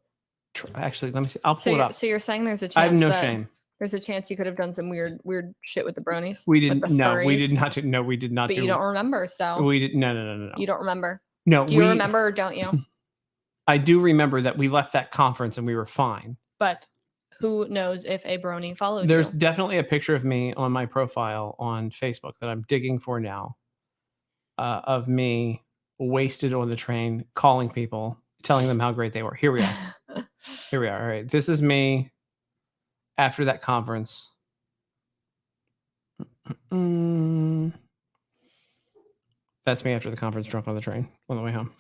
S2: Actually, let me see. I'll pull it up.
S1: So you're saying there's a chance
S2: I have no
S1: that
S2: shame.
S1: There's a chance you could have done some weird shit with the bronies.
S2: We
S1: with
S2: didn't.
S1: the
S2: No, we
S1: furries?
S2: did not. No, we did not.
S1: But you don't remember, so
S2: We did. No.
S1: you don't remember.
S2: No,
S1: Do you remember or don't you?
S2: I do remember that we left that conference and we were fine.
S1: But who knows if a brony followed
S2: There's
S1: you?
S2: definitely a picture of me on my profile on Facebook that I'm digging for now, of me wasted on the train, calling people, telling them how great they were. Here we are. Here we are. All right. This is me after that conference. That's me after the conference, drunk on the train on the way home.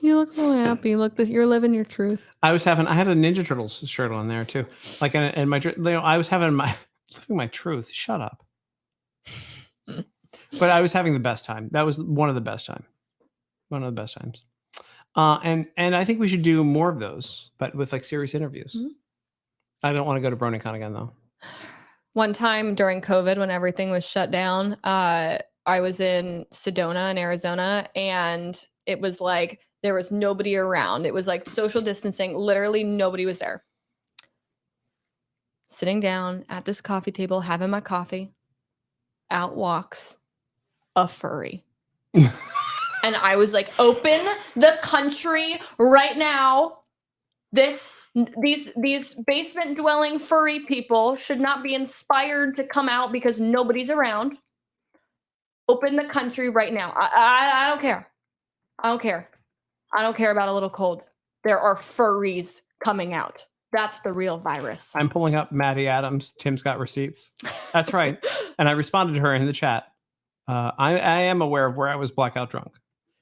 S1: You look so happy. Look, you're living your truth.
S2: I had a Ninja Turtles shirt on there too. Like, and my, I was having living my truth. Shut up. But I was having the best time. That was one of the best times. And I think we should do more of those, but with like serious interviews.
S1: Mm-hmm.
S2: I don't want to go to BronyCon again though.
S1: One time during COVID, when everything was shut down, I was in Sedona in Arizona, and it was like there was nobody around. It was like social distancing. Literally nobody was there. Sitting down at this coffee table, having my coffee. Out walks a furry. And I was like, open the country right now. These basement dwelling furry people should not be inspired to come out because nobody's around. Open the country right now. I don't care. I don't care. I don't care about a little cold. There are furries coming out. That's the real virus.
S2: I'm pulling up Maddie Adams. Tim's got receipts. That's right. And I responded to her in the chat. I am aware of where I was blackout drunk.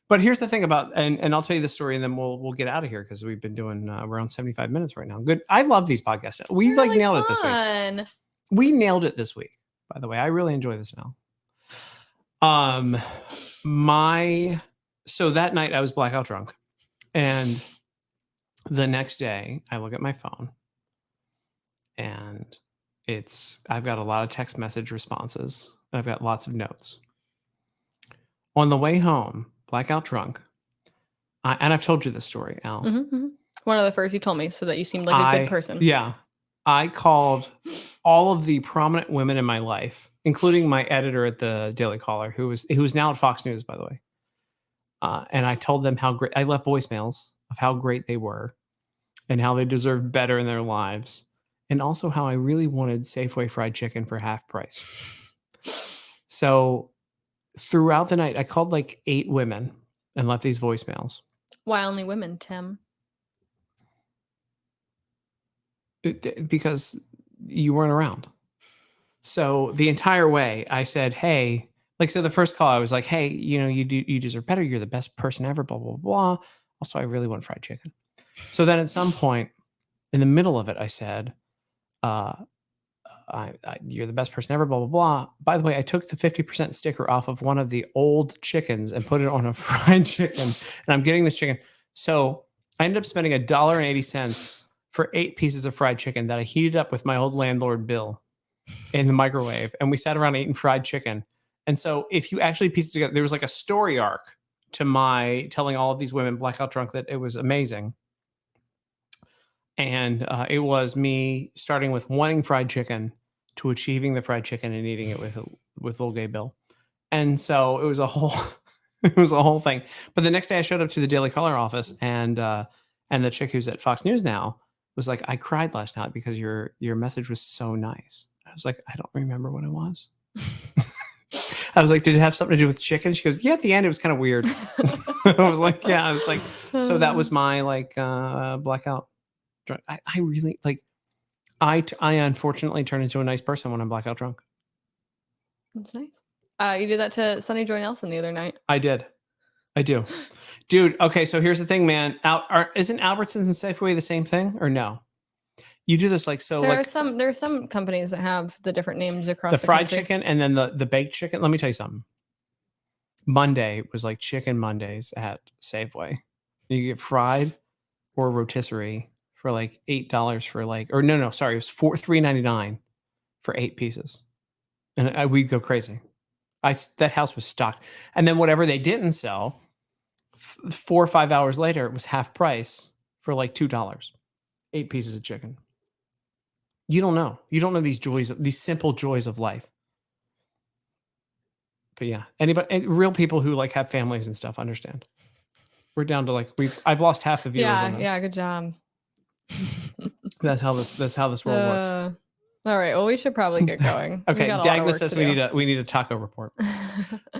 S2: But here's the thing about, and I'll tell you the story, and then we'll get out of here because we've been doing around 75 minutes right now. Good. I love these podcasts. We like nailed it this week. We nailed it this week. By the way, I really enjoy this now. So that night I was blackout drunk, and the next day I look at my phone, and I've got a lot of text message responses, and I've got lots of notes. On the way home, blackout drunk, and I've told you this story, Al.
S1: Mm-hmm. One of the first you told me, so that you seemed like a good person.
S2: Yeah. I called all of the prominent women in my life, including my editor at the Daily Caller, who's now at Fox News, by the way. And I told them how great, I left voicemails of how great they were and how they deserved better in their lives. And also how I really wanted Safeway fried chicken for half price. So throughout the night, I called like 8 women and left these voicemails.
S1: Why only women, Tim?
S2: Because you weren't around. So the entire way I said, hey, like, so the first call I was like, hey, you deserve better. You're the best person ever, blah, blah, blah. Also, I really want fried chicken. So then at some point in the middle of it, I said, you're the best person ever, blah, blah, blah. By the way, I took the 50% sticker off of one of the old chickens and put it on a fried chicken, and I'm getting this chicken. So I ended up spending $1.80 for 8 pieces of fried chicken that I heated up with my old landlord, Bill, in the microwave. And we sat around eating fried chicken. And so if you actually piece it together, there was like a story arc to my telling all of these women blackout drunk that it was amazing. And it was me starting with wanting fried chicken to achieving the fried chicken and eating it with little gay Bill. And so it was a whole thing. But the next day I showed up to the Daily Caller office, and the chick who's at Fox News now was like, I cried last night because your message was so nice. I was like, I don't remember what it was. I was like, did it have something to do with chicken? She goes, yeah, at the end it was kind of weird. I was like, yeah. I was like, so that was my like blackout. I really like, I unfortunately turn into a nice person when I'm blackout drunk.
S1: That's nice. You did that to Sunny Joy Nelson the other night.
S2: I did. I do. Dude, okay, so here's the thing, man. Isn't Albertsons and Safeway the same thing or no? You do this like so.
S1: There are some companies that have the different names across the
S2: fried
S1: country.
S2: chicken and then the baked chicken. Let me tell you something. Monday was like Chicken Mondays at Safeway. You get fried or rotisserie for like $8 for like, or no, sorry, it was $3.99 for 8 pieces, and we'd go crazy. That house was stocked, and then whatever they didn't sell, 4 or 5 hours later, it was half price for like $2. 8 pieces of chicken. You don't know these simple joys of life. But yeah, real people who like have families and stuff understand. We're down to like I've lost half the viewers.
S1: Yeah, good job.
S2: That's how this world works.
S1: All right, well, we should probably get going.
S2: Okay, Dagna says we need a taco report.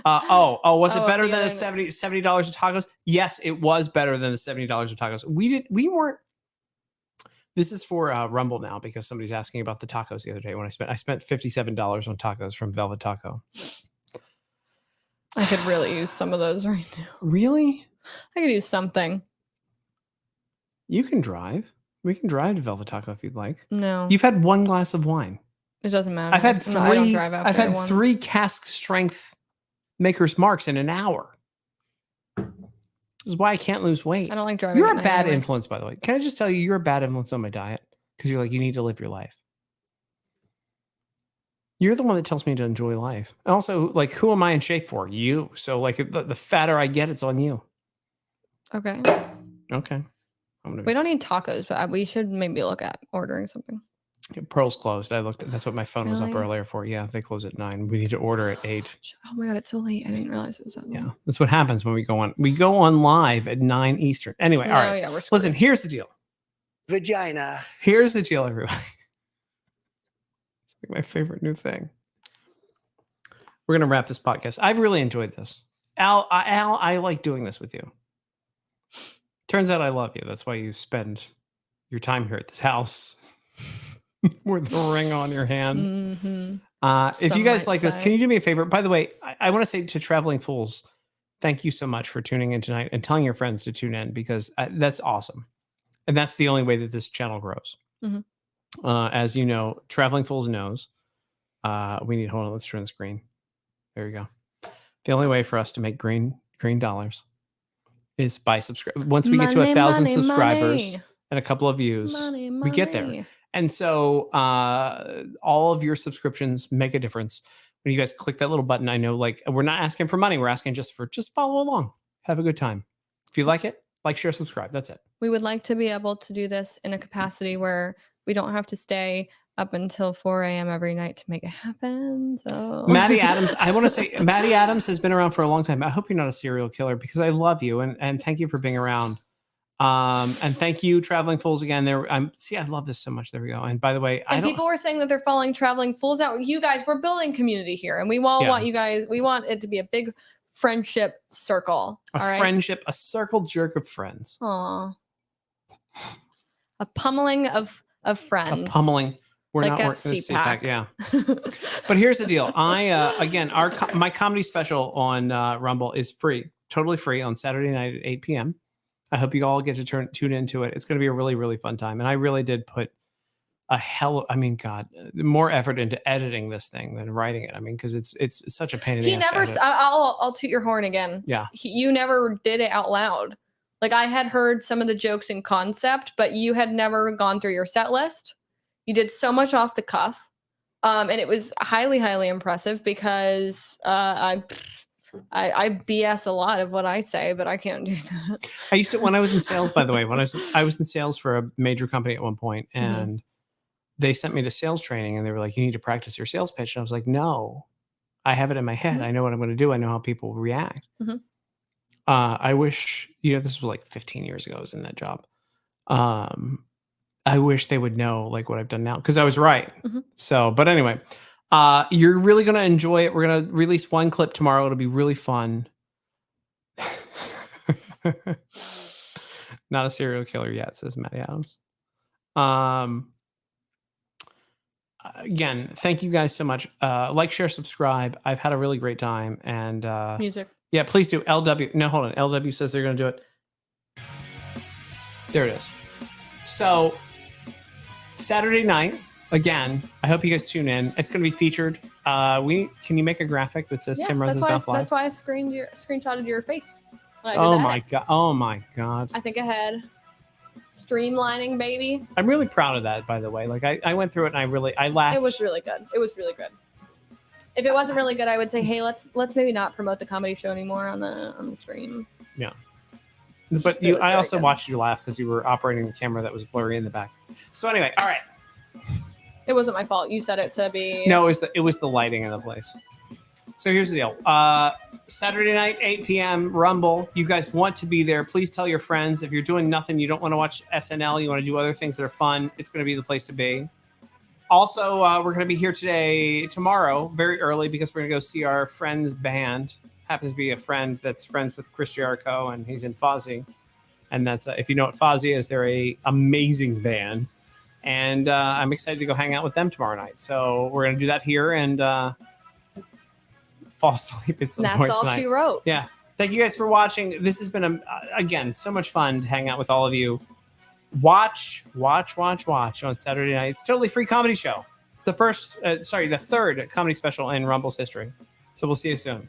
S2: Was it better than the $70 of tacos? Yes, it was better than the $70 of tacos. We weren't. This is for Rumble now because somebody's asking about the tacos the other day. When I spent $57 on tacos from Velvet Taco.
S1: I could really use some of those right now.
S2: Really?
S1: I could use something.
S2: You can drive. We can drive to Velvet Taco if you'd like.
S1: No.
S2: You've had 1 glass of wine.
S1: It doesn't matter.
S2: I've had 3.
S1: I don't drive after
S2: I've had
S1: one.
S2: 3 cask strength Maker's Marks in an hour. This is why I can't lose weight.
S1: I don't like driving.
S2: You're
S1: at
S2: a
S1: night
S2: bad
S1: anyway.
S2: influence, by the way. Can I just tell you, you're a bad influence on my diet because you're like, you need to live your life. You're the one that tells me to enjoy life. And also, like, who am I in shape for? You. So, like, the fatter I get, it's on you.
S1: Okay.
S2: Okay.
S1: We don't need tacos, but we should maybe look at ordering something.
S2: Pearl's closed. I looked. That's what my phone was up
S1: Really?
S2: earlier for. Yeah, they close at 9. We need to order at 8.
S1: Oh my god, it's so late. I didn't realize it was that late.
S2: Yeah, that's what happens when we go on. We go on live at 9 Eastern. Anyway, all right.
S1: Yeah, we're screwed.
S2: Listen, here's the deal.
S3: Vagina.
S2: Here's the deal, everybody. It's like my favorite new thing. We're gonna wrap this podcast. I've really enjoyed this. Al, I like doing this with you. Turns out I love you. That's why you spend your time here at this house with the ring on your hand.
S1: Mm-hmm.
S2: If you guys like this, can you do me a favor? By the way, I want to say to Traveling Fools, thank you so much for tuning in tonight and telling your friends to tune in because that's awesome. And that's the only way that this channel grows.
S1: Mm-hmm.
S2: As you know, Traveling Fools knows. We need, hold on, let's turn the screen. There you go. The only way for us to make green dollars is by subscribe. Once we get to 1,000 subscribers and a couple of views, we get there. And so all of your subscriptions make a difference. When you guys click that little button, I know, like, we're not asking for money. We're asking just follow along. Have a good time. If you like it, like, share, subscribe. That's it.
S1: We would like to be able to do this in a capacity where we don't have to stay up until 4 a.m. every night to make it happen. So
S2: Maddie Adams, I want to say Maddie Adams has been around for a long time. I hope you're not a serial killer because I love you and thank you for being around. And thank you, Traveling Fools, again. See, I love this so much. There we go. And by the way,
S1: people were saying that they're following Traveling Fools out. You guys, we're building community here, and we all want you guys. We want it to be a big friendship circle.
S2: A circle jerk of friends.
S1: Aw, a pummeling of friends.
S2: A pummeling. We're
S1: like
S2: not
S1: at
S2: working with
S1: CPAC.
S2: CPAC. Yeah. But here's the deal. Again, my comedy special on Rumble is free, totally free on Saturday night at 8 p.m. I hope you all get to tune into it. It's going to be a really, really fun time. And I really did put more effort into editing this thing than writing it. I mean, because it's such a pain in the ass.
S1: He never. I'll toot your horn again.
S2: Yeah.
S1: You never did it out loud. Like, I had heard some of the jokes in concept, but you had never gone through your set list. You did so much off the cuff. And it was highly, highly impressive because I BS a lot of what I say, but I can't do that.
S2: I used to, when I was in sales, by the way, when I was in sales for a major company at one point, and they sent me to sales training and they were like, you need to practice your sales pitch. And I was like, no, I have it in my head. I know what I'm going to do. I know how people react. I wish, this was like 15 years ago I was in that job. I wish they would know like what I've done now because I was right. So, but anyway, you're really going to enjoy it. We're going to release one clip tomorrow. It'll be really fun. Not a serial killer yet, says Maddie Adams. Again, thank you guys so much. Like, share, subscribe. I've had a really great time. And
S1: music.
S2: Yeah, please do. LW. No, hold on. LW says they're going to do it. There it is. So Saturday night, again, I hope you guys tune in. It's going to be featured. Can you make a graphic that says Tim Rosen's Live?
S1: That's why I screenshotted your face.
S2: Oh my god! Oh my god!
S1: I think ahead. Streamlining, baby.
S2: I'm really proud of that, by the way. Like I went through it and I laughed.
S1: It was really good. It was really good. If it wasn't really good, I would say, hey, let's maybe not promote the comedy show anymore on the stream.
S2: Yeah. But I also watched you laugh because you were operating the camera that was blurry in the back. So anyway, all right.
S1: It wasn't my fault. You said it to be.
S2: No, it was the lighting in the place. So here's the deal. Saturday night, 8 p.m. Rumble. You guys want to be there? Please tell your friends. If you're doing nothing, you don't want to watch SNL, you want to do other things that are fun, it's going to be the place to be. Also, we're going to be here tomorrow, very early, because we're going to go see our friend's band. Happens to be a friend that's friends with Chris Jericho, and he's in Fozzy. And that's, if you know what Fozzy is, they're an amazing band. And I'm excited to go hang out with them tomorrow night. So we're going to do that here and fall asleep at some point
S1: That's all
S2: tonight.
S1: she wrote.
S2: Yeah. Thank you guys for watching. This has been, again, so much fun to hang out with all of you. Watch on Saturday night. It's a totally free comedy show. It's the third comedy special in Rumble's history. So we'll see you soon.